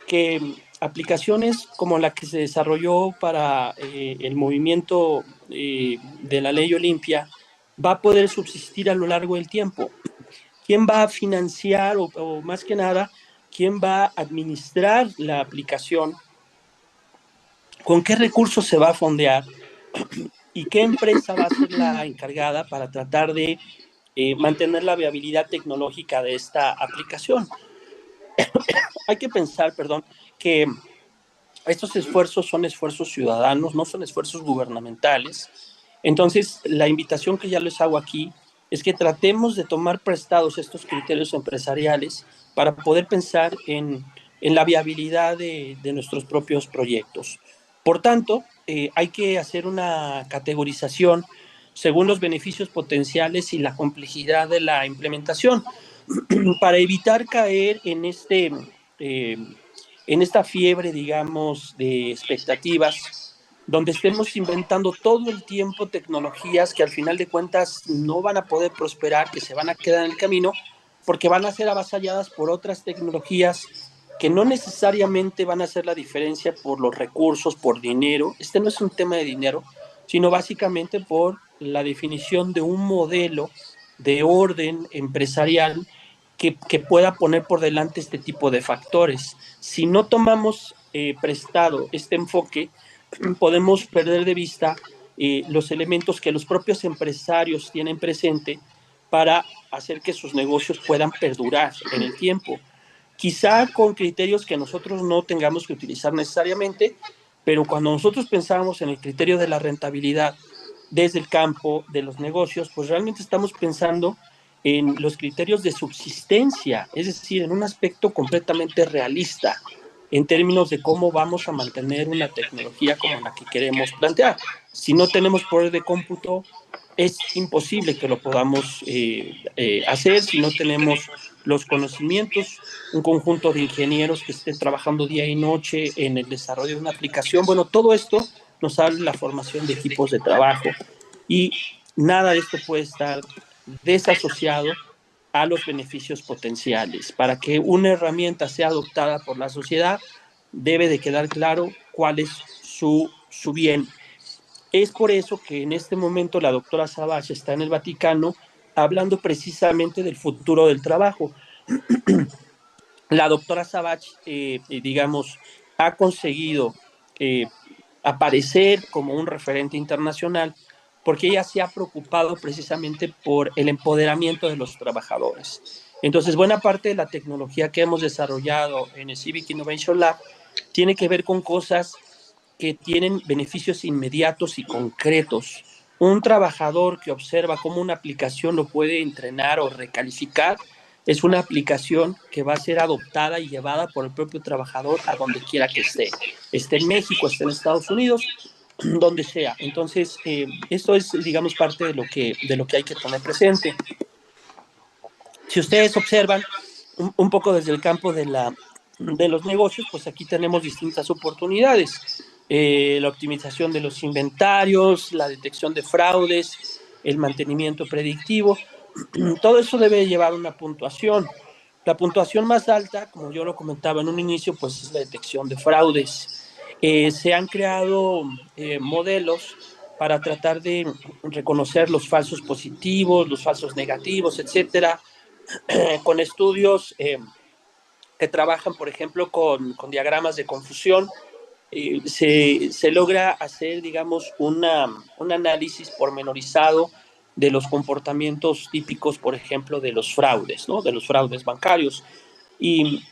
que aplicaciones como la que se desarrolló para el movimiento de la ley Olimpia va a poder subsistir a lo largo del tiempo? ¿Quién va a financiar o más que nada, quién va a administrar la aplicación? ¿Con qué recursos se va a fondear? ¿Y qué empresa va a ser la encargada para tratar de mantener la viabilidad tecnológica de esta aplicación? Hay que pensar, que estos esfuerzos son esfuerzos ciudadanos, no son esfuerzos gubernamentales. Entonces, la invitación que ya les hago aquí es que tratemos de tomar prestados estos criterios empresariales para poder pensar en la viabilidad de nuestros propios proyectos. Por tanto, hay que hacer una categorización según los beneficios potenciales y la complejidad de la implementación para evitar caer en en esta fiebre, digamos, de expectativas, donde estemos inventando todo el tiempo tecnologías que al final de cuentas no van a poder prosperar, que se van a quedar en el camino, porque van a ser avasalladas por otras tecnologías que no necesariamente van a hacer la diferencia por los recursos, por dinero. Este no es un tema de dinero, sino básicamente por la definición de un modelo de orden empresarial que pueda poner por delante este tipo de factores. Si no tomamos prestado este enfoque, podemos perder de vista los elementos que los propios empresarios tienen presente para hacer que sus negocios puedan perdurar en el tiempo. Quizá con criterios que nosotros no tengamos que utilizar necesariamente, pero cuando nosotros pensamos en el criterio de la rentabilidad desde el campo de los negocios, pues realmente estamos pensando en los criterios de subsistencia, es decir, en un aspecto completamente realista en términos de cómo vamos a mantener una tecnología como la que queremos plantear. Si no tenemos poder de cómputo, es imposible que lo podamos hacer si no tenemos los conocimientos, un conjunto de ingenieros que estén trabajando día y noche en el desarrollo de una aplicación. Bueno, todo esto nos habla de la formación de equipos de trabajo y nada de esto puede estar desasociado a los beneficios potenciales. Para que una herramienta sea adoptada por la sociedad, debe de quedar claro cuál es su bien. Es por eso que en este momento la doctora Savage está en el Vaticano hablando precisamente del futuro del trabajo. La doctora Savage, digamos, ha conseguido eh, aparecer como un referente internacional porque ella se ha preocupado precisamente por el empoderamiento de los trabajadores. Entonces, buena parte de la tecnología que hemos desarrollado en el Civic Innovation Lab tiene que ver con cosas que tienen beneficios inmediatos y concretos. Un trabajador que observa cómo una aplicación lo puede entrenar o recalificar es una aplicación que va a ser adoptada y llevada por el propio trabajador a donde quiera que esté en México, esté en Estados Unidos, donde sea. Entonces, esto es, digamos, parte de lo que hay que tener presente. Si ustedes observan un poco desde el campo de los negocios, pues aquí tenemos distintas oportunidades. La optimización de los inventarios, la detección de fraudes, el mantenimiento predictivo, todo eso debe llevar una puntuación. La puntuación más alta, como yo lo comentaba en un inicio, pues es la detección de fraudes. Se han creado modelos para tratar de reconocer los falsos positivos, los falsos negativos, etcétera, con estudios que trabajan, por ejemplo, con diagramas de confusión. Se logra hacer, digamos, un análisis pormenorizado de los comportamientos típicos, por ejemplo, de los fraudes, ¿no? De los fraudes bancarios. Y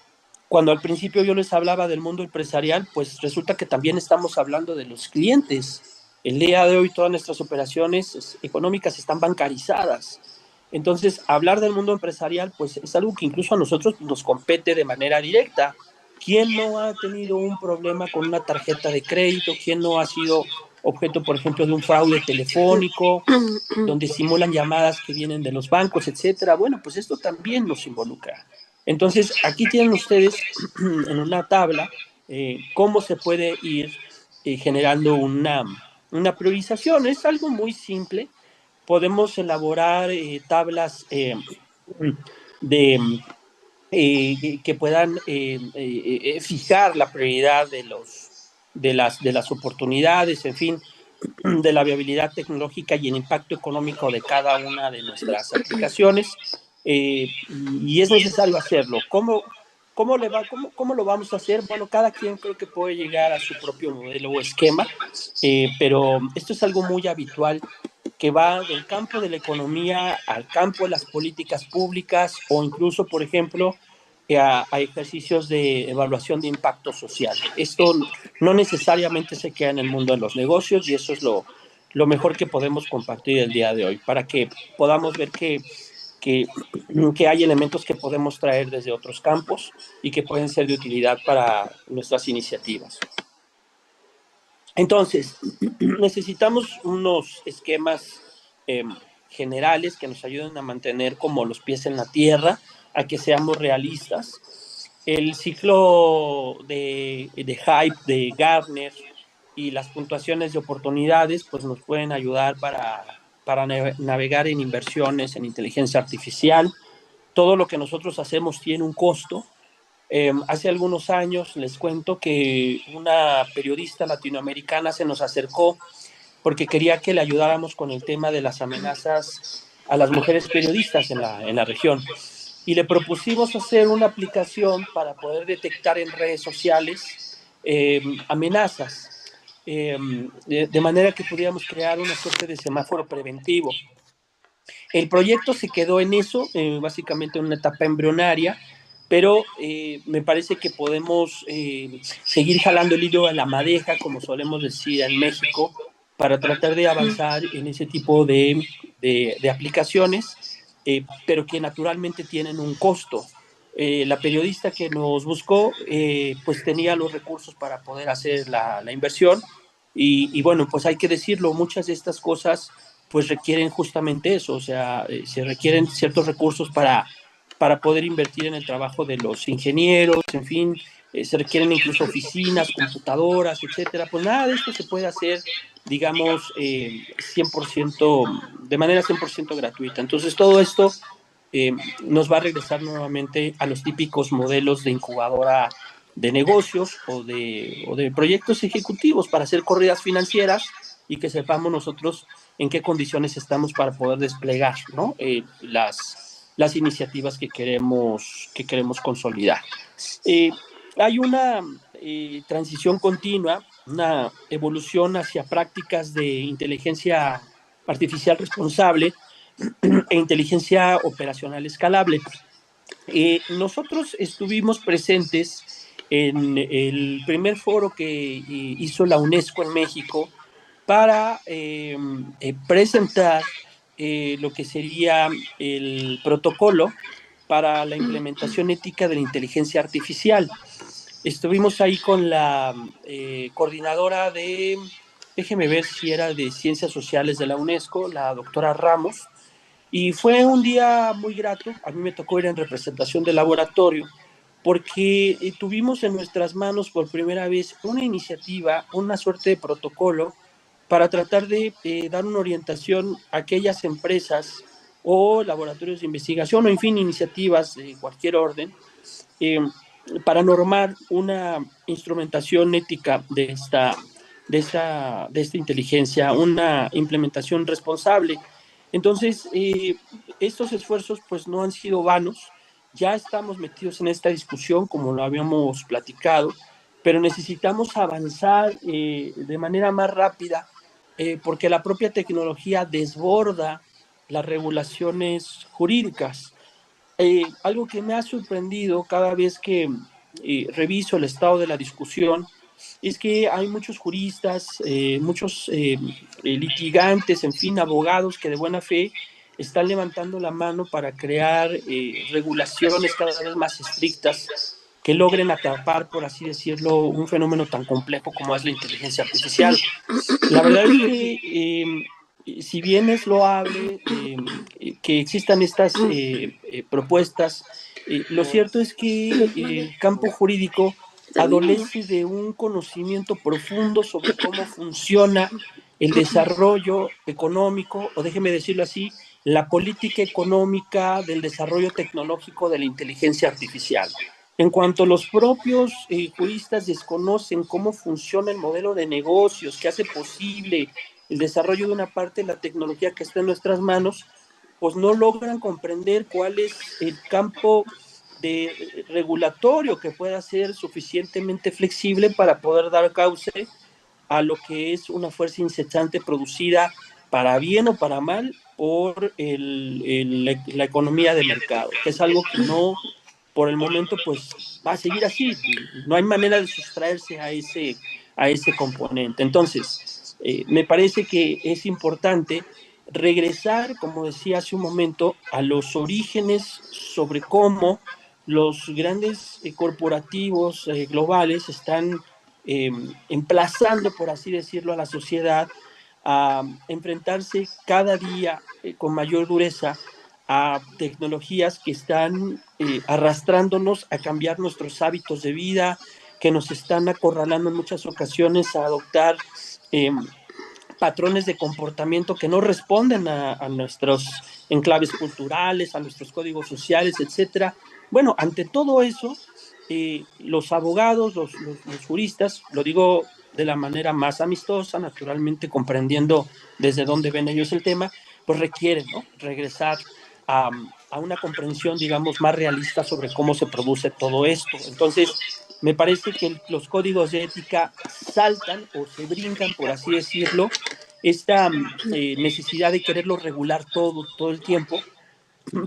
cuando al principio yo les hablaba del mundo empresarial, pues resulta que también estamos hablando de los clientes. El día de hoy todas nuestras operaciones económicas están bancarizadas. Entonces, hablar del mundo empresarial, pues es algo que incluso a nosotros nos compete de manera directa. ¿Quién no ha tenido un problema con una tarjeta de crédito? ¿Quién no ha sido objeto, por ejemplo, de un fraude telefónico, donde simulan llamadas que vienen de los bancos, etcétera? Bueno, pues esto también nos involucra. Entonces, aquí tienen ustedes en una tabla cómo se puede ir generando una priorización. Es algo muy simple. Podemos elaborar tablas de que puedan fijar la prioridad de las oportunidades, en fin, de la viabilidad tecnológica y el impacto económico de cada una de nuestras aplicaciones, y es necesario hacerlo. ¿Cómo lo vamos a hacer? Bueno, cada quien creo que puede llegar a su propio modelo o esquema, pero esto es algo muy habitual que va del campo de la economía al campo de las políticas públicas o incluso, por ejemplo, a ejercicios de evaluación de impacto social. Esto no necesariamente se queda en el mundo de los negocios y eso es lo mejor que podemos compartir el día de hoy para que podamos ver que, que hay elementos que podemos traer desde otros campos y que pueden ser de utilidad para nuestras iniciativas. Entonces, necesitamos unos esquemas generales que nos ayuden a mantener como los pies en la tierra, a que seamos realistas. El ciclo de hype de Gartner y las puntuaciones de oportunidades pues nos pueden ayudar para navegar en inversiones en inteligencia artificial. Todo lo que nosotros hacemos tiene un costo. Hace algunos años les cuento que una periodista latinoamericana se nos acercó porque quería que le ayudáramos con el tema de las amenazas a las mujeres periodistas en la región. Y le propusimos hacer una aplicación para poder detectar en redes sociales amenazas, de manera que pudiéramos crear una suerte de semáforo preventivo. El proyecto se quedó en eso, básicamente en una etapa embrionaria, pero me parece que podemos seguir jalando el hilo a la madeja, como solemos decir en México, para tratar de avanzar en ese tipo de aplicaciones, pero que naturalmente tienen un costo. La periodista que nos buscó, pues tenía los recursos para poder hacer la inversión y bueno, pues hay que decirlo, muchas de estas cosas pues requieren justamente eso, o sea, se requieren ciertos recursos para poder invertir en el trabajo de los ingenieros, en fin, se requieren incluso oficinas, computadoras, etcétera. Pues nada de esto se puede hacer, digamos, 100%, de manera 100% gratuita. Entonces, todo esto nos va a regresar nuevamente a los típicos modelos de incubadora de negocios o de proyectos ejecutivos para hacer corridas financieras y que sepamos nosotros en qué condiciones estamos para poder desplegar, ¿no? Las iniciativas que queremos consolidar. Hay una transición continua, una evolución hacia prácticas de inteligencia artificial responsable e inteligencia operacional escalable. Nosotros estuvimos presentes en el primer foro que hizo la UNESCO en México para presentar lo que sería el protocolo para la implementación ética de la inteligencia artificial. Estuvimos ahí con la coordinadora déjeme ver si era de Ciencias Sociales de la UNESCO, la doctora Ramos, y fue un día muy grato. A mí me tocó ir en representación del laboratorio porque tuvimos en nuestras manos por primera vez una iniciativa, una suerte de protocolo para tratar de dar una orientación a aquellas empresas o laboratorios de investigación o, en fin, iniciativas de cualquier orden eh, para normar una instrumentación ética de esta inteligencia, una implementación responsable. Entonces, estos esfuerzos pues no han sido vanos, ya estamos metidos en esta discusión como lo habíamos platicado, pero necesitamos avanzar de manera más rápida porque la propia tecnología desborda las regulaciones jurídicas. Algo que me ha sorprendido cada vez que reviso el estado de la discusión es que hay muchos juristas, muchos litigantes, en fin, abogados que de buena fe están levantando la mano para crear regulaciones cada vez más estrictas que logren atrapar, por así decirlo, un fenómeno tan complejo como es la inteligencia artificial. La verdad es que si bien es loable que existan estas propuestas, lo cierto es que el campo jurídico adolece de un conocimiento profundo sobre cómo funciona el desarrollo económico, o déjeme decirlo así, la política económica del desarrollo tecnológico de la inteligencia artificial. En cuanto los propios juristas desconocen cómo funciona el modelo de negocios que hace posible el desarrollo de una parte de la tecnología que está en nuestras manos, pues no logran comprender cuál es el campo de regulatorio que pueda ser suficientemente flexible para poder dar cauce a lo que es una fuerza incesante producida para bien o para mal por la economía de mercado, que es algo que no, por el momento, pues va a seguir así. No hay manera de sustraerse a ese componente. Entonces, me parece que es importante regresar, como decía hace un momento, a los orígenes sobre cómo los grandes corporativos globales están emplazando, por así decirlo, a la sociedad a enfrentarse cada día con mayor dureza a tecnologías que están arrastrándonos a cambiar nuestros hábitos de vida, que nos están acorralando en muchas ocasiones a adoptar patrones de comportamiento que no responden a nuestros enclaves culturales, a nuestros códigos sociales, etcétera. Bueno, ante todo eso, los abogados, los juristas, lo digo de la manera más amistosa, naturalmente comprendiendo desde dónde ven ellos el tema, pues requieren, ¿no?, regresar a una comprensión, digamos, más realista sobre cómo se produce todo esto. Entonces, me parece que los códigos de ética saltan o se brincan, por así decirlo, esta necesidad de quererlo regular todo el tiempo,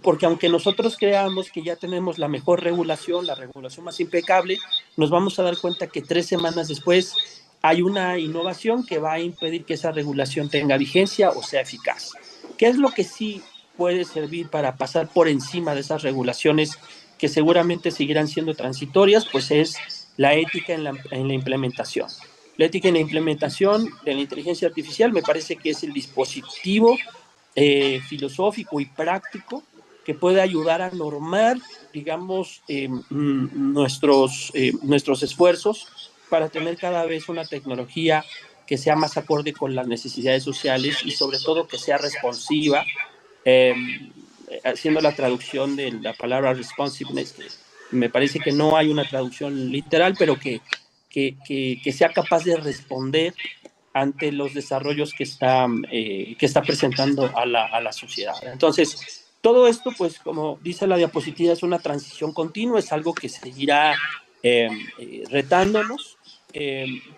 porque aunque nosotros creamos que ya tenemos la mejor regulación, la regulación más impecable, nos vamos a dar cuenta que 3 semanas después hay una innovación que va a impedir que esa regulación tenga vigencia o sea eficaz. ¿Qué es lo que sí puede servir para pasar por encima de esas regulaciones que seguramente seguirán siendo transitorias? Pues es la ética en la implementación. La ética en la implementación de la inteligencia artificial me parece que es el dispositivo filosófico y práctico que puede ayudar a normar, digamos, nuestros esfuerzos para tener cada vez una tecnología que sea más acorde con las necesidades sociales y sobre todo que sea responsiva, eh, haciendo la traducción de la palabra responsiveness, que me parece que no hay una traducción literal, pero que sea capaz de responder ante los desarrollos que está presentando a la sociedad. Entonces, todo esto, pues como dice la diapositiva, es una transición continua, es algo que seguirá retándonos,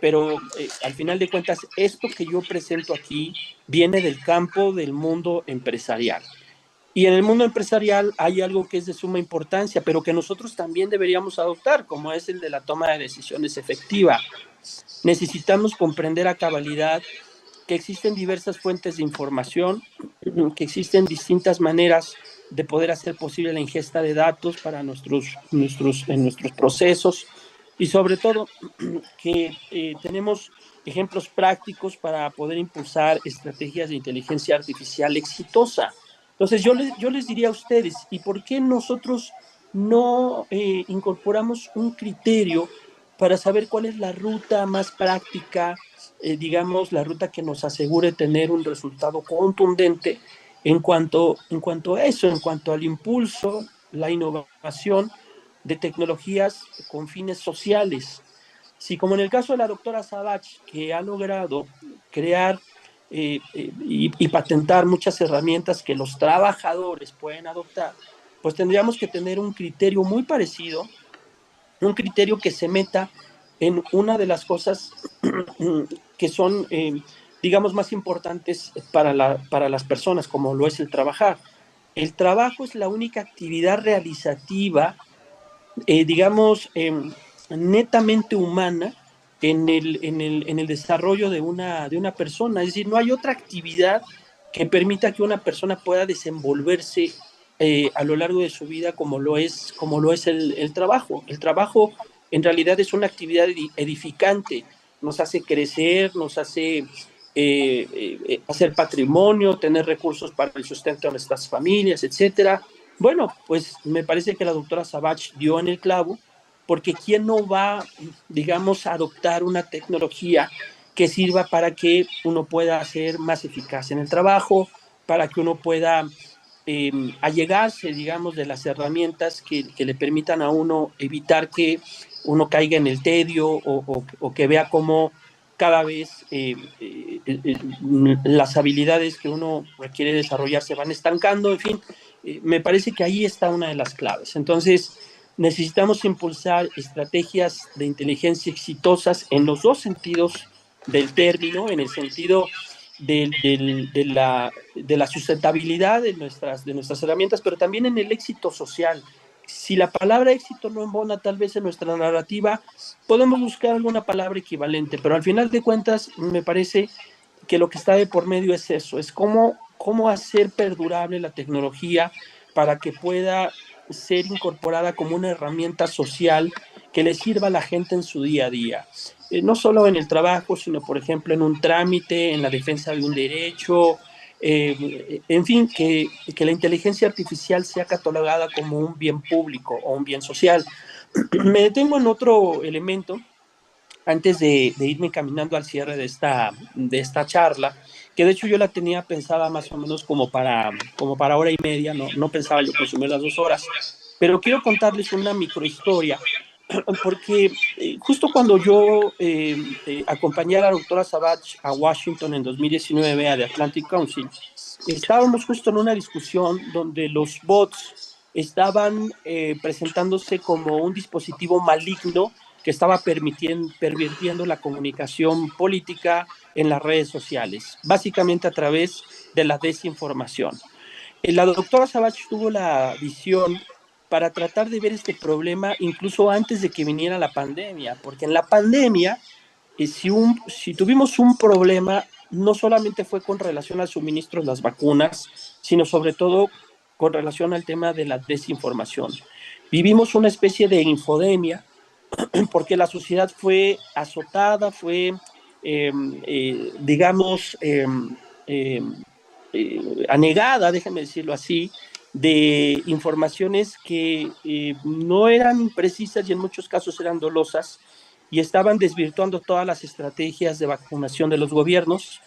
pero al final de cuentas, esto que yo presento aquí viene del campo del mundo empresarial. Y en el mundo empresarial hay algo que es de suma importancia, pero que nosotros también deberíamos adoptar, como es el de la toma de decisiones efectiva. Necesitamos comprender a cabalidad que existen diversas fuentes de información, que existen distintas maneras de poder hacer posible la ingesta de datos para en nuestros procesos y sobre todo que tenemos ejemplos prácticos para poder impulsar estrategias de inteligencia artificial exitosa. Entonces yo les diría a ustedes, ¿y por qué nosotros no incorporamos un criterio para saber cuál es la ruta más práctica, digamos, la ruta que nos asegure tener un resultado contundente en cuanto a eso, en cuanto al impulso, la innovación de tecnologías con fines sociales? Si como en el caso de la doctora Savage, que ha logrado crear y patentar muchas herramientas que los trabajadores pueden adoptar, pues tendríamos que tener un criterio muy parecido, un criterio que se meta en una de las cosas que son, digamos, más importantes para las personas, como lo es el trabajar. El trabajo es la única actividad realizativa, digamos, netamente humana en el desarrollo de una persona. Es decir, no hay otra actividad que permita que una persona pueda desenvolverse a lo largo de su vida como lo es el trabajo. El trabajo en realidad es una actividad edificante, nos hace crecer, nos hace hacer patrimonio, tener recursos para el sustento de nuestras familias, etcétera. Bueno, pues me parece que la doctora Savage dio en el clavo, porque ¿quién no va, digamos, a adoptar una tecnología que sirva para que uno pueda ser más eficaz en el trabajo, para que uno pueda allegarse, digamos, de las herramientas que le permitan a uno evitar que uno caiga en el tedio o que vea cómo cada vez las habilidades que uno requiere desarrollar se van estancando? En fin, me parece que ahí está una de las claves. Entonces, necesitamos impulsar estrategias de inteligencia exitosas en los dos sentidos del término, en el sentido de la sustentabilidad de nuestras herramientas, pero también en el éxito social. Si la palabra éxito no embona tal vez en nuestra narrativa, podemos buscar alguna palabra equivalente, pero al final de cuentas me parece que lo que está de por medio es eso, es cómo hacer perdurable la tecnología para que pueda ser incorporada como una herramienta social que le sirva a la gente en su día a día. No solo en el trabajo, sino por ejemplo en un trámite, en la defensa de un derecho, en fin, que la inteligencia artificial sea catalogada como un bien público o un bien social. Me detengo en otro elemento antes de irme caminando al cierre de esta charla, que de hecho yo la tenía pensada más o menos como para hora y media, no pensaba yo consumir las 2 horas, pero quiero contarles una microhistoria, porque justo cuando yo acompañé a la doctora Savage a Washington en 2019 a The Atlantic Council, estábamos justo en una discusión donde los bots estaban presentándose como un dispositivo maligno que estaba pervirtiendo la comunicación política en las redes sociales, básicamente a través de la desinformación. La doctora Savage tuvo la visión para tratar de ver este problema incluso antes de que viniera la pandemia, porque en la pandemia, si tuvimos un problema, no solamente fue con relación al suministro de las vacunas, sino sobre todo con relación al tema de la desinformación. Vivimos una especie de infodemia porque la sociedad fue azotada, fue, digamos, anegada, déjenme decirlo así, de informaciones que no eran precisas y en muchos casos eran dolosas y estaban desvirtuando todas las estrategias de vacunación de los gobiernos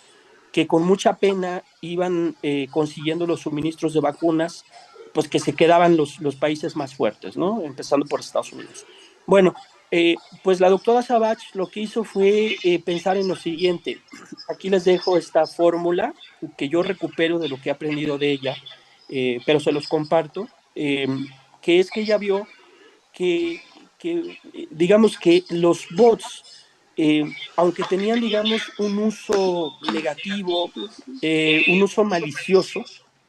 que con mucha pena iban consiguiendo los suministros de vacunas, pues que se quedaban los países más fuertes, ¿no? Empezando por Estados Unidos. Bueno, pues la doctora Savage lo que hizo fue pensar en lo siguiente. Aquí les dejo esta fórmula que yo recupero de lo que he aprendido de ella, pero se los comparto, que es que ella vio que digamos que los bots, aunque tenían, digamos, un uso negativo, un uso malicioso,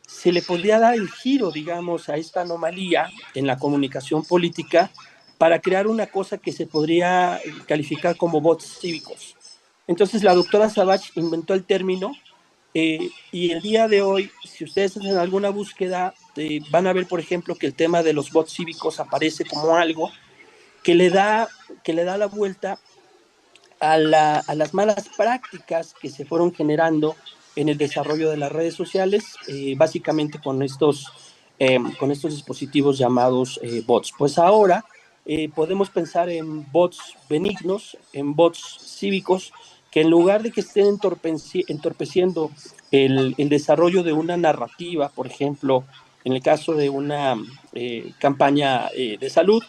se le podría dar el giro, digamos, a esta anomalía en la comunicación política para crear una cosa que se podría calificar como bots cívicos. Entonces la doctora Savage inventó el término y el día de hoy, si ustedes hacen alguna búsqueda, van a ver, por ejemplo, que el tema de los bots cívicos aparece como algo que le da, que le da la vuelta a las malas prácticas que se fueron generando en el desarrollo de las redes sociales, básicamente con estos dispositivos llamados bots. Pues ahora podemos pensar en bots benignos, en bots cívicos, que en lugar de que estén entorpeciendo el desarrollo de una narrativa, por ejemplo, en el caso de una campaña de salud,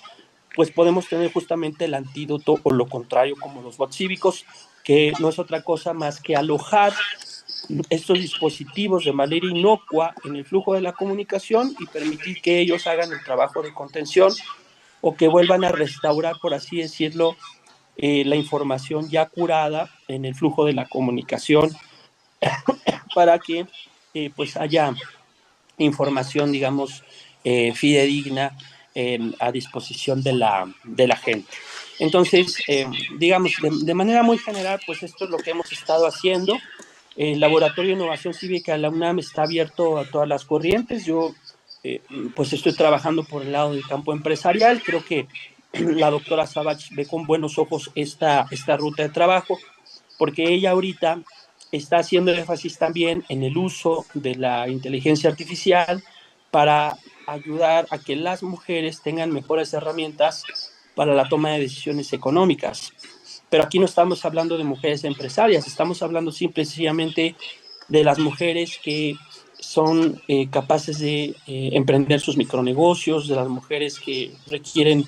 pues podemos tener justamente el antídoto o lo contrario como los bots cívicos, que no es otra cosa más que alojar estos dispositivos de manera inocua en el flujo de la comunicación y permitir que ellos hagan el trabajo de contención o que vuelvan a restaurar, por así decirlo, la información ya curada en el flujo de la comunicación para que pues haya información, digamos, fidedigna a disposición de la gente. Entonces, digamos, de manera muy general, pues esto es lo que hemos estado haciendo. El Laboratorio de Innovación Cívica de la UNAM está abierto a todas las corrientes. Yo, pues estoy trabajando por el lado del campo empresarial. Creo que la doctora Savage ve con buenos ojos esta ruta de trabajo, porque ella ahorita está haciendo énfasis también en el uso de la inteligencia artificial para ayudar a que las mujeres tengan mejores herramientas para la toma de decisiones económicas. Pero aquí no estamos hablando de mujeres empresarias, estamos hablando simple y sencillamente de las mujeres que son capaces de emprender sus micronegocios, de las mujeres que requieren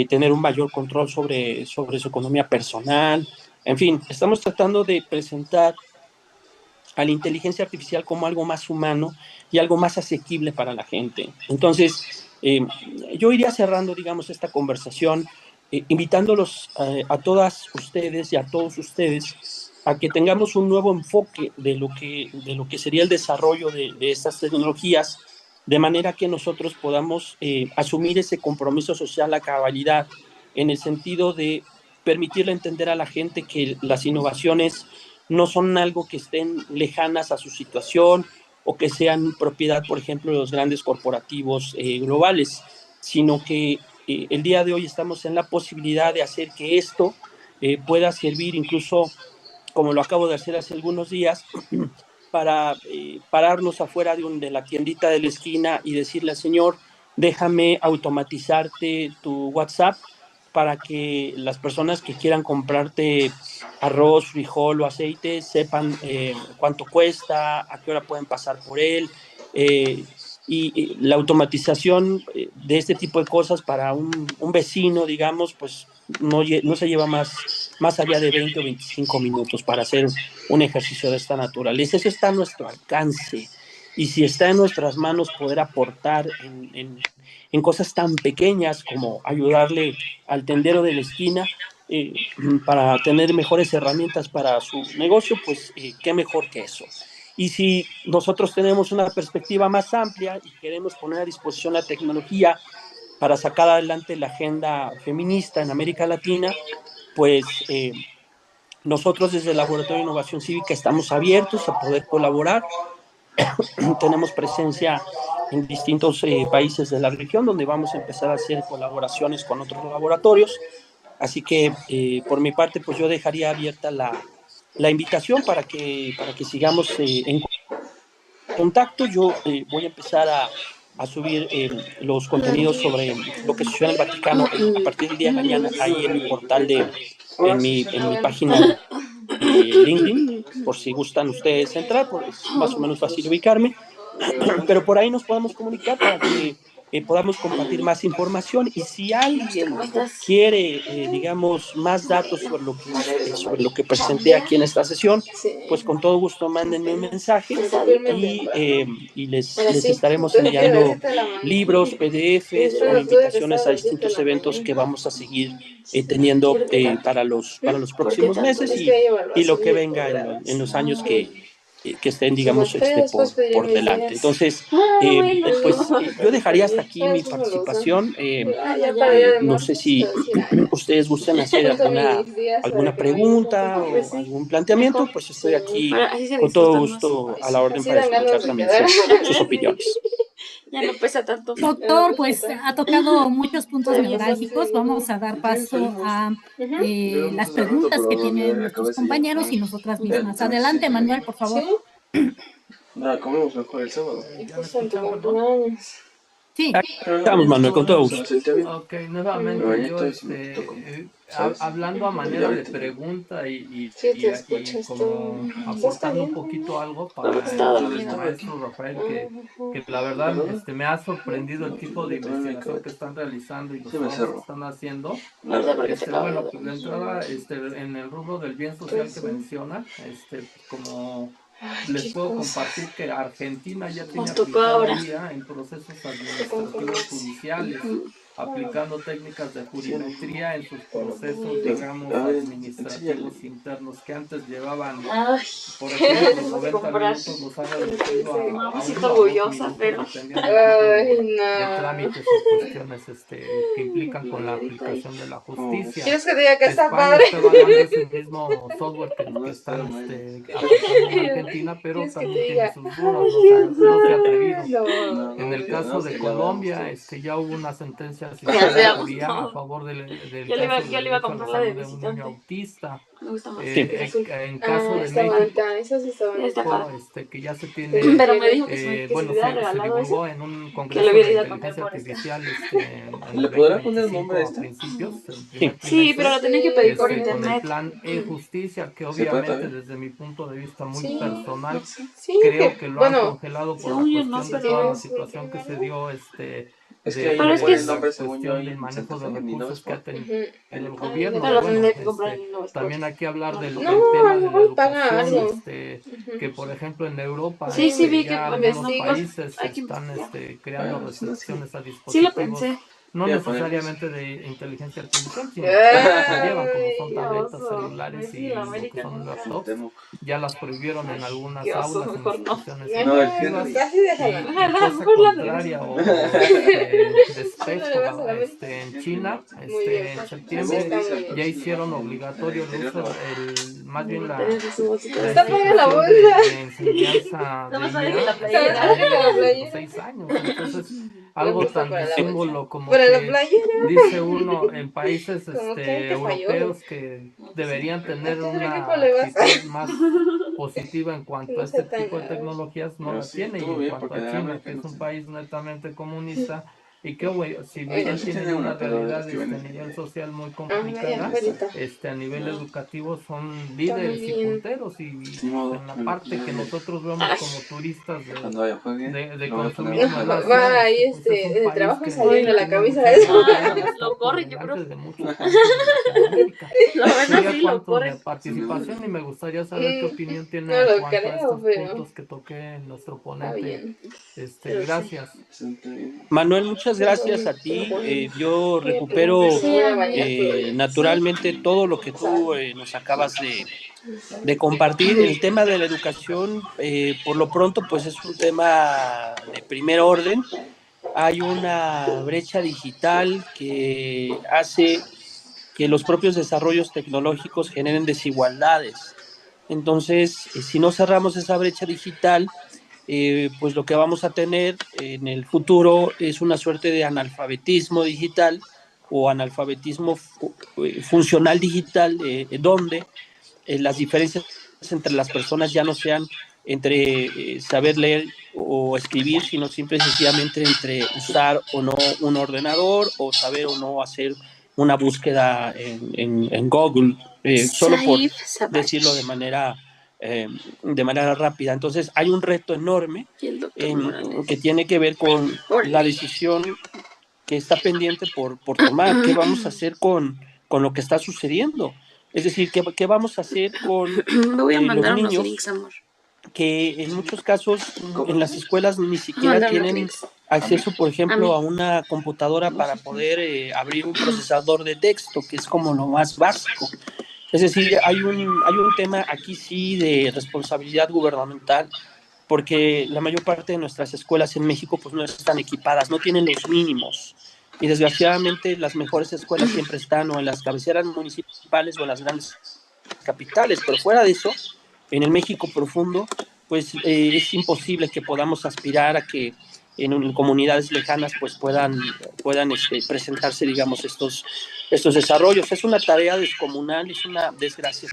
tener un mayor control sobre su economía personal. En fin, estamos tratando de presentar a la inteligencia artificial como algo más humano y algo más asequible para la gente. Entonces, yo iría cerrando, digamos, esta conversación, invitándolos a todas ustedes y a todos ustedes a que tengamos un nuevo enfoque de lo que sería el desarrollo de estas tecnologías, de manera que nosotros podamos asumir ese compromiso social a cabalidad, en el sentido de permitirle entender a la gente que las innovaciones no son algo que estén lejanas a su situación o que sean propiedad, por ejemplo, de los grandes corporativos globales, sino que el día de hoy estamos en la posibilidad de hacer que esto pueda servir incluso, como lo acabo de hacer hace algunos días, para pararnos afuera de la tiendita de la esquina y decirle al señor, déjame automatizarte tu WhatsApp para que las personas que quieran comprarte arroz, frijol o aceite sepan cuánto cuesta, a qué hora pueden pasar por él. Y la automatización de este tipo de cosas para un vecino, digamos, pues no se lleva más allá de 20 o 25 minutos para hacer un ejercicio de esta naturaleza. Eso está a nuestro alcance. Y si está en nuestras manos poder aportar en cosas tan pequeñas como ayudarle al tendero de la esquina para tener mejores herramientas para su negocio, pues qué mejor que eso. Y si nosotros tenemos una perspectiva más amplia y queremos poner a disposición la tecnología para sacar adelante la agenda feminista en América Latina, pues nosotros desde el Laboratorio de Innovación Cívica estamos abiertos a poder colaborar. Tenemos presencia en distintos países de la región donde vamos a empezar a hacer colaboraciones con otros laboratorios Así que por mi parte, pues yo dejaría abierta la invitación para que sigamos en contacto. Yo voy a empezar a subir los contenidos sobre lo que sucede en el Vaticano a partir del día de mañana ahí en mi portal en mi página de LinkedIn, por si gustan ustedes entrar, es más o menos fácil ubicarme, pero por ahí nos podemos comunicar para que podamos compartir más información, y si alguien quiere, digamos, más datos sobre lo que presenté aquí en esta sesión, pues con todo gusto mándenme un mensaje y les estaremos enviando libros, PDFs o invitaciones a distintos eventos que vamos a seguir teniendo para los próximos meses y lo que venga en los años que estén, digamos, por delante. Entonces, pues yo dejaría hasta aquí mi participación. No sé si ustedes gustan hacer alguna pregunta o algún planteamiento, pues estoy aquí con todo gusto a la orden para escuchar también sus opiniones. Ya no pesa tanto. Doctor, pues ha tocado muchos puntos neurálgicos. Vamos a dar paso a las preguntas que tienen nuestros compañeros y nosotras mismas. Adelante, Manuel, por favor. Nada, comemos mejor el sábado. Sí. Estamos, Manuel, con todo gusto. Ok, nuevamente yo hablando a manera de pregunta y como aportando un poquito algo para el maestro Rafael, que la verdad me ha sorprendido el tipo de investigación que están realizando y los trabajos que están haciendo. Bueno, pues de entrada en el rubro del bien social que menciona, como les puedo compartir que Argentina ya tiene aplicada en procesos administrativos judiciales, aplicando técnicas de jurimetría en sus procesos, digamos, administrativos internos que antes llevaban, por ejemplo, 90 minutos, los han reducido a 1 minutos, dependiendo de trámites o cuestiones que implican con la aplicación de la justicia. ¿Quieres que diga que está España padre? está evaluando ese mismo software que están aplicando en Argentina, pero también tiene sus dudas, no se ha atrevido. En el caso de Colombia, ya hubo una sentencia a favor del caso yo le iba a comprar la de de un niño autista. Me gusta más. En caso de está México, bonita, eso sí está bonita. que ya se tiene, Pero me dijo que bueno, se hubiera se regalado divulgó eso, en un que congreso lo de hubiera ido a comprar inteligencia por eso. artificial en ¿Le el podrá poner el 2025 nombre de a esta? principios, el Sí. primer Sí, trimestre, pero lo tenía que pedir por con el internet. plan e-justicia, que ¿Se puede obviamente también? desde mi punto de vista muy Sí, personal, sí, creo que lo han bueno, congelado por la según yo no, cuestión de pero toda la es situación que se dio Es que ahí Pero le es que pone es- el nombre según yo cuestión ahí del en manejo Santa de Fe, ni no recursos es que ha por. tenido el gobierno. pero lo Bueno, tendré que comprar en Nueva también Escocia. hay que hablar del No, tema a lo de la mejor paga educación, algo. que por ejemplo en Europa Sí, sí vi que ya pues, algunos no, países hay que están investigar. creando Bueno, si no, sí. restricciones a Sí lo dispositivos, pensé. no Voy a poner necesariamente de inteligencia artificial, sino que las llevan, como son Qué tabletas oso. celulares Messi, y la lo que América son nunca. laptops, Temuco. ya las prohibieron en algunas Qué oso, aulas, en mejor no. instituciones No, el educativas. Henry. Casi déjala. Y cosa Mejor la contraria o despecho en China, Muy bien. en Así septiembre está muy bien. ya hicieron obligatorio el uso, más bien la Está padre la institución bolsa. de enseñanza Nada más de sale que la IA playera. a niños La de playera. 6 años. Entonces, algo gusta tan para la símbolo como Para la que playera. dice uno en países Como que ahí te falló. europeos que deberían tener ¿A qué una equipo le vas? actitud más positiva en cuanto a No este sé tan tipo de grave. tecnologías, no Pero la sí, tiene. Y estuvo en bien, cuanto porque a de China, América que es no un sé. país netamente comunista, y que si Bueno, bien sí tienen tiene una una, pero realidad es que viene a nivel social muy Ya, complicada, ahorita. a nivel No. educativo son Está muy líderes y bien. punteros, y Ni modo, en la me lo parte pondré que de- nosotros vemos Ay. como turistas Cuando vaya juegue, de lo voy a poner consumismo en a Asia, Va ahí pues es un de país trabajo que saliendo la tiene camisa muchas de eso. ventajas de estar Lo por corren, yo delante creo. de muchos países de Latinoamérica. Lo ven Sería así, lo cuanto de corren. participación, y me gustaría saber qué opinión tiene No en lo cuanto a creo, estos pero puntos que toqué nuestro está ponente. bien. Pero sí. Gracias. Manuel, muchas gracias a ti. Yo recupero naturalmente todo lo que tú nos acabas de compartir. El tema de la educación, por lo pronto, pues es un tema de primer orden. Hay una brecha digital que hace que los propios desarrollos tecnológicos generen desigualdades. Entonces, si no cerramos esa brecha digital, pues lo que vamos a tener en el futuro es una suerte de analfabetismo digital, o analfabetismo funcional digital, donde las diferencias entre las personas ya no sean entre saber leer o escribir, sino simple y sencillamente entre usar o no un ordenador o saber o no hacer una búsqueda en Google, solo por decirlo de manera rápida. Entonces hay un reto enorme que tiene que ver con la decisión que está pendiente por tomar. ¿Qué vamos a hacer con lo que está sucediendo? Es decir, ¿qué vamos a hacer con los niños que en muchos casos en las escuelas ni siquiera tienen acceso, por ejemplo, a una computadora para poder abrir un procesador de texto, que es como lo más básico? Es decir, hay un tema aquí sí de responsabilidad gubernamental, porque la mayor parte de nuestras escuelas en México pues no están equipadas, no tienen los mínimos. Y desgraciadamente las mejores escuelas siempre están o en las cabeceras municipales o en las grandes capitales, pero fuera de eso, en el México profundo, pues es imposible que podamos aspirar a que en comunidades lejanas pues puedan presentarse, digamos, estos desarrollos. Es una tarea descomunal, es una desgracia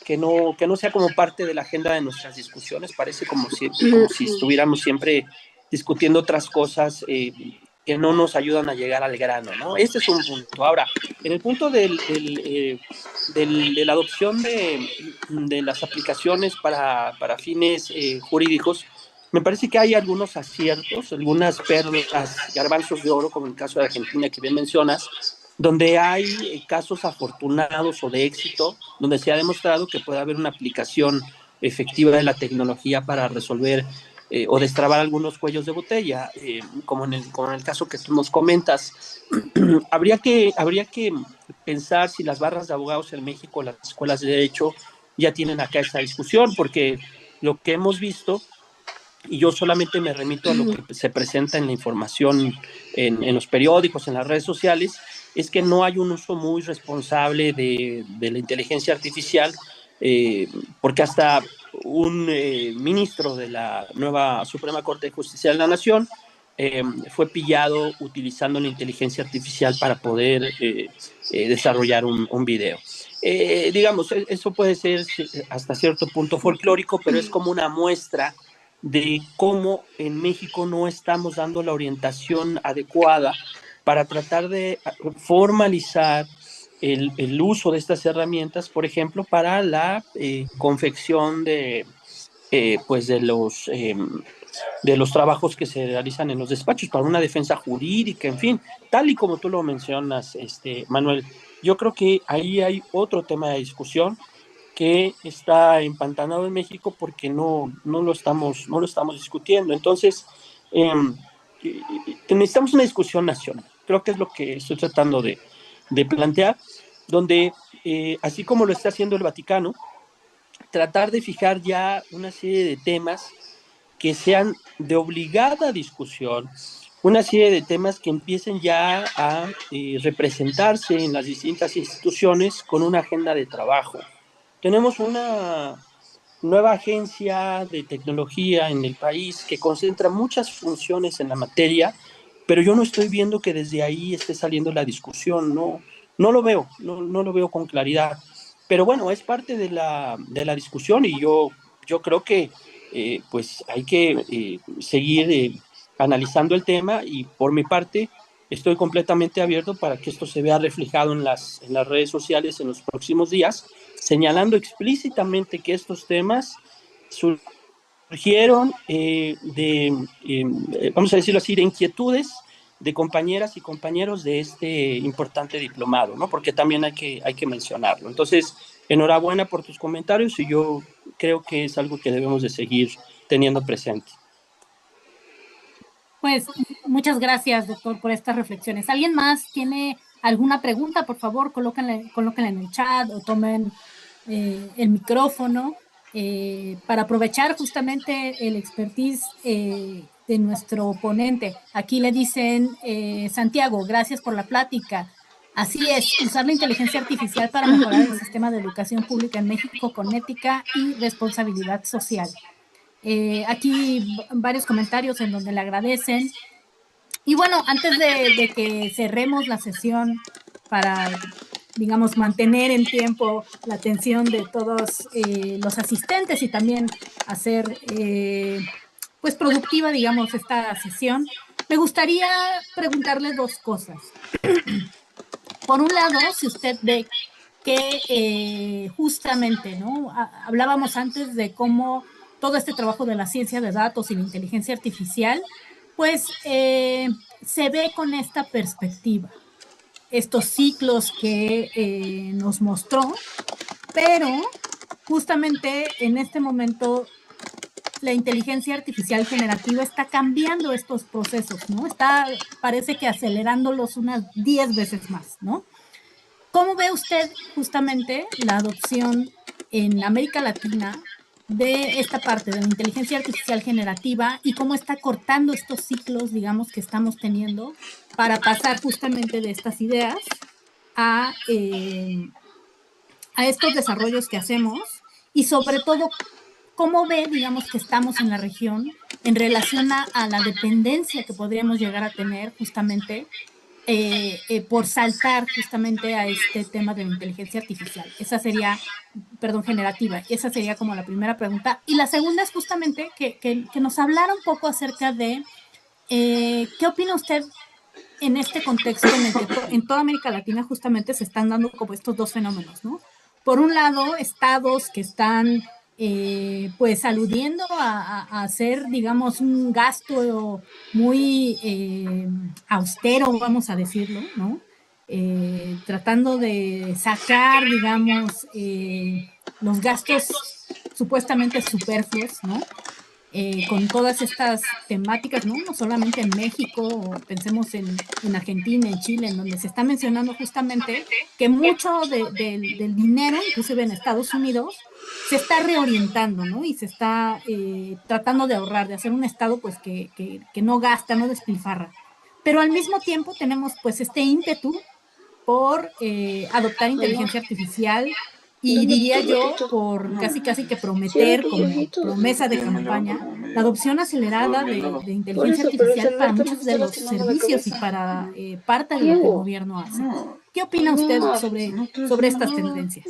que no sea como parte de la agenda de nuestras discusiones. Parece como si estuviéramos siempre discutiendo otras cosas que no nos ayudan a llegar al grano, ¿no? Este es un punto. Ahora, en el punto de la adopción de las aplicaciones para fines jurídicos, me parece que hay algunos aciertos, algunas perlas, garbanzos de oro, como en el caso de Argentina que bien mencionas, donde hay casos afortunados o de éxito, donde se ha demostrado que puede haber una aplicación efectiva de la tecnología para resolver o destrabar algunos cuellos de botella, como en el caso que tú nos comentas. habría que pensar si las barras de abogados en México, las escuelas de derecho, ya tienen acá esa discusión, porque lo que hemos visto, y yo solamente me remito a lo que se presenta en la información en los periódicos, en las redes sociales, es que no hay un uso muy responsable de la inteligencia artificial, porque hasta un ministro de la nueva Suprema Corte de Justicia de la Nación fue pillado utilizando la inteligencia artificial para poder desarrollar un video. Digamos, eso puede ser hasta cierto punto folclórico, pero es como una muestra de cómo en México no estamos dando la orientación adecuada para tratar de formalizar el uso de estas herramientas, por ejemplo, para la confección pues de los trabajos que se realizan en los despachos, para una defensa jurídica, en fin, tal y como tú lo mencionas, Manuel. Yo creo que ahí hay otro tema de discusión que está empantanado en México porque no lo estamos discutiendo. Entonces, necesitamos una discusión nacional. Creo que es lo que estoy tratando de plantear, donde, así como lo está haciendo el Vaticano, tratar de fijar ya una serie de temas que sean de obligada discusión, una serie de temas que empiecen ya a representarse en las distintas instituciones con una agenda de trabajo. Tenemos una nueva agencia de tecnología en el país que concentra muchas funciones en la materia, pero yo no estoy viendo que desde ahí esté saliendo la discusión, no lo veo, no lo veo con claridad. Pero bueno, es parte de la discusión y yo creo que pues hay que seguir analizando el tema, y por mi parte estoy completamente abierto para que esto se vea reflejado en las redes sociales en los próximos días, señalando explícitamente que estos temas surgieron vamos a decirlo así, de inquietudes de compañeras y compañeros de este importante diplomado, ¿no? Porque también hay que mencionarlo. Entonces, enhorabuena por tus comentarios, y yo creo que es algo que debemos de seguir teniendo presente. Pues muchas gracias, doctor, por estas reflexiones. ¿Alguien más tiene alguna pregunta? Por favor, colóquenla en el chat o tomen el micrófono para aprovechar justamente el expertise de nuestro ponente. Aquí le dicen, Santiago, gracias por la plática. Así es, usar la inteligencia artificial para mejorar el sistema de educación pública en México con ética y responsabilidad social. Aquí varios comentarios en donde le agradecen. Y bueno, antes de que cerremos la sesión para, digamos, mantener en tiempo la atención de todos los asistentes y también hacer, pues, productiva, digamos, esta sesión, me gustaría preguntarle dos cosas. Por un lado, si usted ve que justamente, ¿no? Hablábamos antes de cómo todo este trabajo de la ciencia de datos y la inteligencia artificial, pues se ve con esta perspectiva, estos ciclos que nos mostró, pero justamente en este momento la inteligencia artificial generativa está cambiando estos procesos, ¿no? Parece que acelerándolos unas 10 veces más, ¿no? ¿Cómo ve usted justamente la adopción en América Latina de esta parte de la inteligencia artificial generativa y cómo está cortando estos ciclos, digamos, que estamos teniendo para pasar justamente de estas ideas a estos desarrollos que hacemos y sobre todo cómo ve, digamos, que estamos en la región en relación a la dependencia que podríamos llegar a tener justamente por saltar justamente a este tema de la inteligencia artificial. Esa sería, perdón, generativa. Esa sería como la primera pregunta. Y la segunda es justamente que nos hablara un poco acerca de qué opina usted en este contexto en el que en toda América Latina justamente se están dando como estos dos fenómenos, ¿no? Por un lado, estados que están pues aludiendo a hacer, digamos, un gasto muy austero, vamos a decirlo, ¿no? Tratando de sacar, digamos, los gastos supuestamente superfluos, ¿no? Con todas estas temáticas, ¿no? No solamente en México, pensemos en Argentina, en Chile, en donde se está mencionando justamente que mucho del dinero, inclusive en Estados Unidos, se está reorientando, ¿no? Y se está tratando de ahorrar, de hacer un Estado pues que no gasta, no despilfarra. Pero al mismo tiempo tenemos pues este ímpetu por adoptar inteligencia artificial y diría yo por casi que prometer como promesa de campaña la adopción acelerada de inteligencia artificial para muchos de los servicios y para parte de lo que el gobierno hace. ¿Qué opina usted sobre estas tendencias?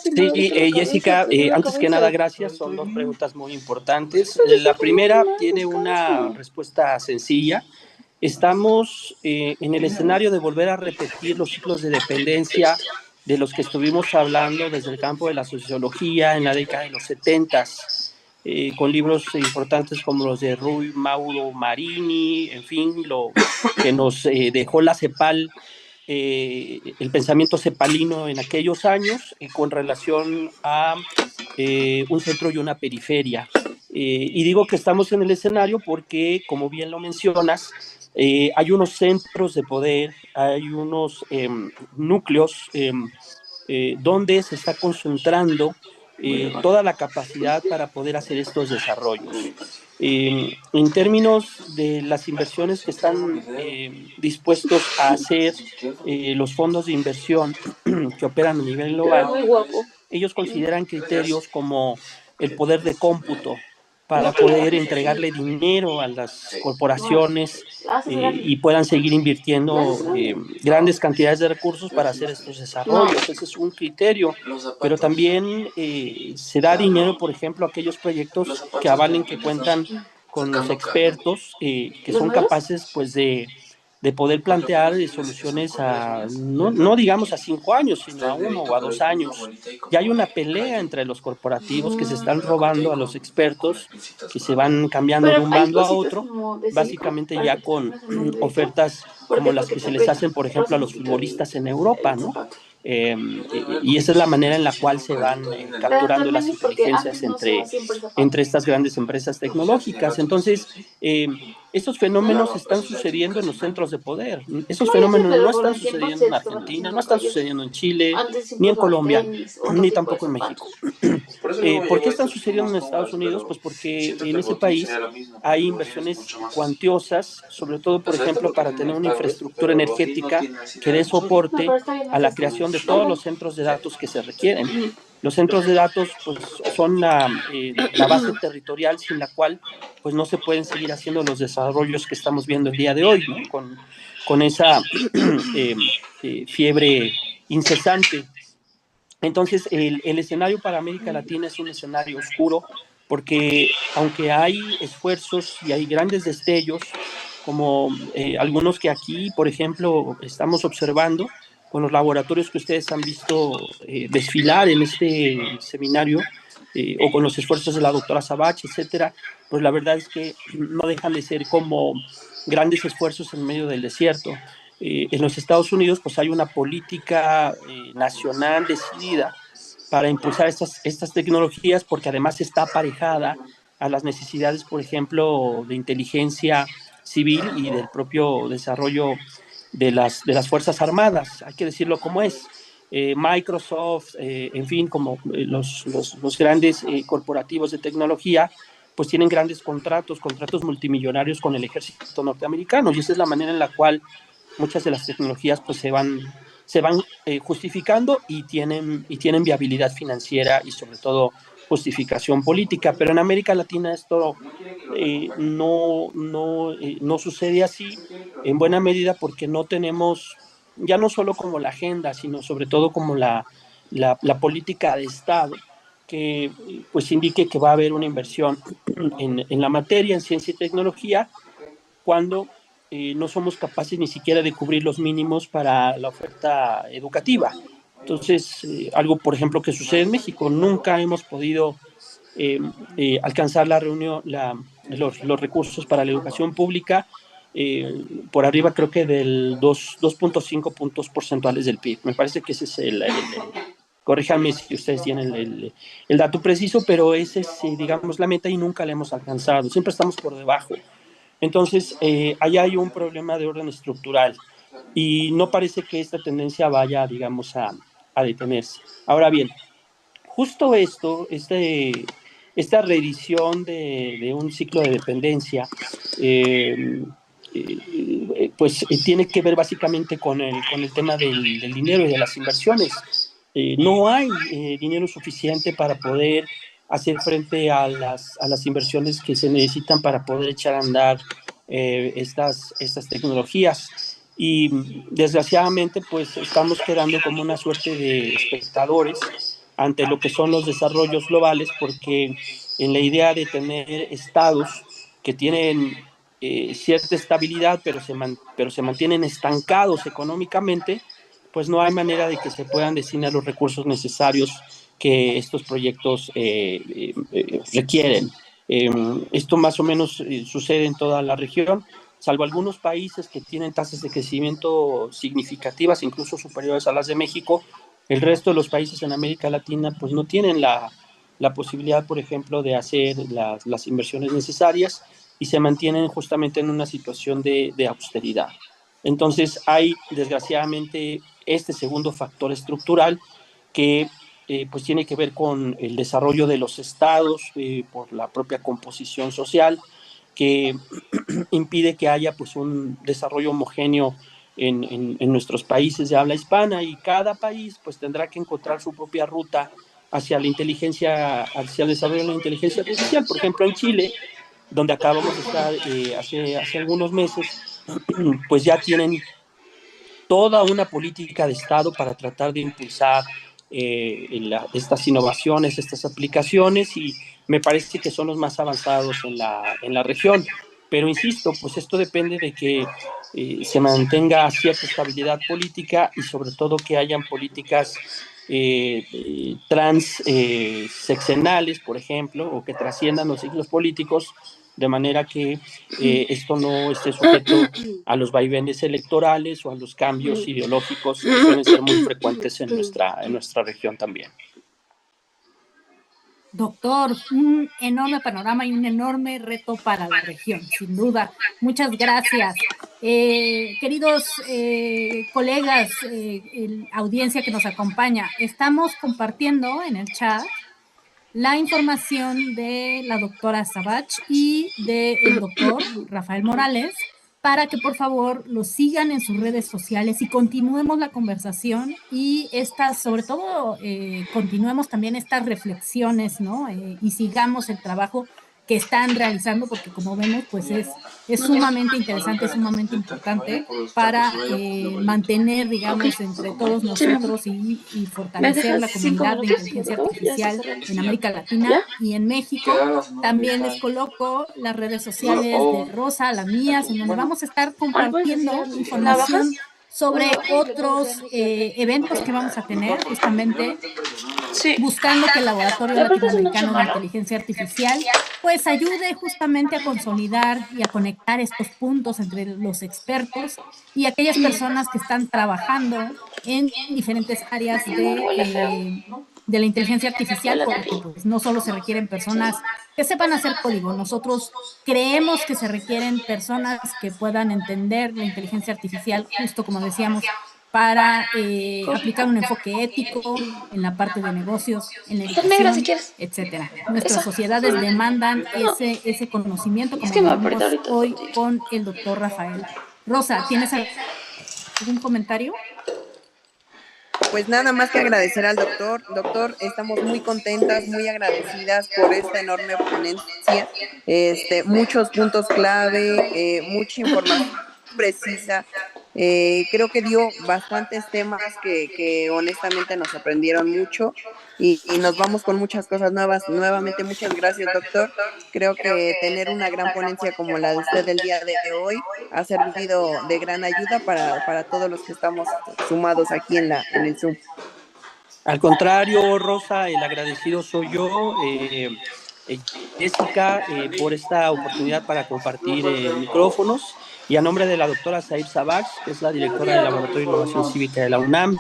Sí, Jessica, antes que nada, gracias. Son dos preguntas muy importantes. La primera tiene una respuesta sencilla. Estamos en el escenario de volver a repetir los ciclos de dependencia de los que estuvimos hablando desde el campo de la sociología en la década de los 70s, con libros importantes como los de Rui Mauro Marini, en fin, lo que nos dejó la CEPAL, el pensamiento cepalino en aquellos años con relación a un centro y una periferia. Y digo que estamos en el escenario porque, como bien lo mencionas, hay unos centros de poder, hay unos núcleos donde se está concentrando toda la capacidad para poder hacer estos desarrollos. En términos de las inversiones que están dispuestos a hacer los fondos de inversión que operan a nivel global, ellos consideran criterios como el poder de cómputo para poder entregarle dinero a las corporaciones y puedan seguir invirtiendo grandes cantidades de recursos para hacer estos desarrollos. Ese es un criterio, pero también se da dinero, por ejemplo, a aquellos proyectos que avalen que cuentan con los expertos que son capaces pues de poder plantear soluciones a, no digamos a 5 años, sino a 1 o a 2 años. Ya hay una pelea entre los corporativos que se están robando a los expertos, que se van cambiando de un bando a otro, básicamente ya con ofertas como las que se les hacen, por ejemplo, a los futbolistas en Europa, ¿no? Y esa es la manera en la cual se van capturando las inteligencias entre estas grandes empresas tecnológicas. Entonces, estos fenómenos están sucediendo en los centros de poder. Esos fenómenos no están sucediendo en Argentina, no están sucediendo en Chile, ni en Colombia, ni tampoco en México. ¿Por qué están sucediendo en Estados Unidos? Pues porque en ese país hay inversiones cuantiosas, sobre todo, por ejemplo, para tener una infraestructura energética que dé soporte a la creación de todos los centros de datos que se requieren. Los centros de datos pues, son la base territorial sin la cual pues, no se pueden seguir haciendo los desarrollos que estamos viendo el día de hoy, ¿no? Con esa fiebre incesante. Entonces, el escenario para América Latina es un escenario oscuro porque aunque hay esfuerzos y hay grandes destellos, como algunos que aquí, por ejemplo, estamos observando con los laboratorios que ustedes han visto desfilar en este seminario, o con los esfuerzos de la doctora Savach, etcétera, pues la verdad es que no dejan de ser como grandes esfuerzos en medio del desierto. En los Estados Unidos pues hay una política nacional decidida para impulsar estas tecnologías porque además está aparejada a las necesidades, por ejemplo, de inteligencia civil y del propio desarrollo de las Fuerzas Armadas, hay que decirlo como es. Microsoft, en fin, como los grandes corporativos de tecnología, pues tienen grandes contratos multimillonarios con el ejército norteamericano, y esa es la manera en la cual muchas de las tecnologías pues se van justificando y tienen viabilidad financiera y sobre todo justificación política. Pero en América Latina esto no sucede así, en buena medida porque no tenemos, ya no solo como la agenda, sino sobre todo como la política de Estado que pues indique que va a haber una inversión en la materia, en ciencia y tecnología, cuando no somos capaces ni siquiera de cubrir los mínimos para la oferta educativa. Entonces, algo, por ejemplo, que sucede en México, nunca hemos podido alcanzar los recursos para la educación pública por arriba, creo que del 2.5 puntos porcentuales del PIB. Me parece que ese es corríjanme si ustedes tienen el dato preciso, pero ese es, digamos, la meta y nunca la hemos alcanzado. Siempre estamos por debajo. Entonces, allá hay un problema de orden estructural y no parece que esta tendencia vaya, digamos, a detenerse. Ahora bien, justo esta reedición de un ciclo de dependencia, pues tiene que ver básicamente con el tema del dinero y de las inversiones. No hay dinero suficiente para poder hacer frente a las inversiones que se necesitan para poder echar a andar estas tecnologías. Y desgraciadamente, pues estamos quedando como una suerte de espectadores ante lo que son los desarrollos globales, porque en la idea de tener estados que tienen cierta estabilidad, pero se mantienen estancados económicamente, pues no hay manera de que se puedan destinar los recursos necesarios que estos proyectos requieren. Esto más o menos sucede en toda la región, salvo algunos países que tienen tasas de crecimiento significativas, incluso superiores a las de México. El resto de los países en América Latina pues no tienen la posibilidad, por ejemplo, de hacer las inversiones necesarias y se mantienen justamente en una situación de austeridad. Entonces hay, desgraciadamente, este segundo factor estructural que pues tiene que ver con el desarrollo de los estados por la propia composición social, que impide que haya pues un desarrollo homogéneo en nuestros países de habla hispana, y cada país pues tendrá que encontrar su propia ruta hacia la inteligencia, hacia el desarrollo de la inteligencia artificial. Por ejemplo, en Chile, donde acabamos de estar hace algunos meses, pues ya tienen toda una política de Estado para tratar de impulsar estas innovaciones, estas aplicaciones, y me parece que son los más avanzados en la región. Pero insisto, pues esto depende de que se mantenga cierta estabilidad política y sobre todo que hayan políticas transseccionales, por ejemplo, o que trasciendan los ciclos políticos, de manera que esto no esté sujeto a los vaivenes electorales o a los cambios ideológicos que suelen ser muy frecuentes en nuestra región también. Doctor, un enorme panorama y un enorme reto para la región, sin duda. Muchas gracias. Queridos colegas, audiencia que nos acompaña, estamos compartiendo en el chat la información de la doctora Savach y del doctor Rafael Morales para que por favor los sigan en sus redes sociales y continuemos la conversación y sobre todo, continuemos también estas reflexiones, ¿no? Y sigamos el trabajo que están realizando, porque como vemos, pues es sumamente interesante, sumamente importante para mantener, digamos, entre todos nosotros y fortalecer la comunidad de inteligencia artificial en América Latina y en México. También les coloco las redes sociales de Rosa, las mías, en donde vamos a estar compartiendo información sobre otros eventos que vamos a tener, justamente buscando que el Laboratorio Latinoamericano de Inteligencia Artificial pues ayude justamente a consolidar y a conectar estos puntos entre los expertos y aquellas personas que están trabajando en diferentes áreas de la inteligencia artificial, porque pues no solo se requieren personas que sepan hacer código, nosotros creemos que se requieren personas que puedan entender la inteligencia artificial, justo como decíamos, para aplicar un enfoque ético en la parte de negocios, en educación, etcétera. Nuestras sociedades demandan ese conocimiento, como vemos hoy con el doctor Rafael. Rosa, ¿tienes algún comentario? Pues nada más que agradecer al doctor. Doctor, estamos muy contentas, muy agradecidas por esta enorme ponencia. Muchos puntos clave, mucha información precisa. Creo que dio bastantes temas que honestamente nos sorprendieron mucho y nos vamos con muchas cosas nuevas. Nuevamente, muchas gracias, doctor. Creo que tener una gran ponencia como la de usted el día de hoy ha servido de gran ayuda para todos los que estamos sumados aquí en el Zoom. Al contrario, Rosa, el agradecido soy yo, Jessica, por esta oportunidad para compartir micrófonos, y a nombre de la doctora Zair Sabax, que es la directora del Laboratorio de Innovación Cívica de la UNAM,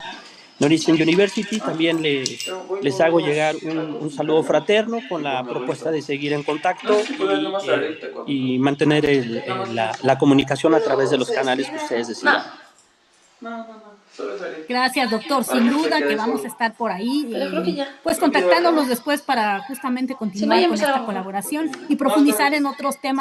Northeastern University, también les hago llegar un saludo fraterno con la propuesta de seguir en contacto y mantener la comunicación a través de los canales que ustedes decidan. Gracias, doctor. Sin duda que vamos a estar por ahí, pues contactándonos después para justamente continuar con esta colaboración y profundizar en otros temas.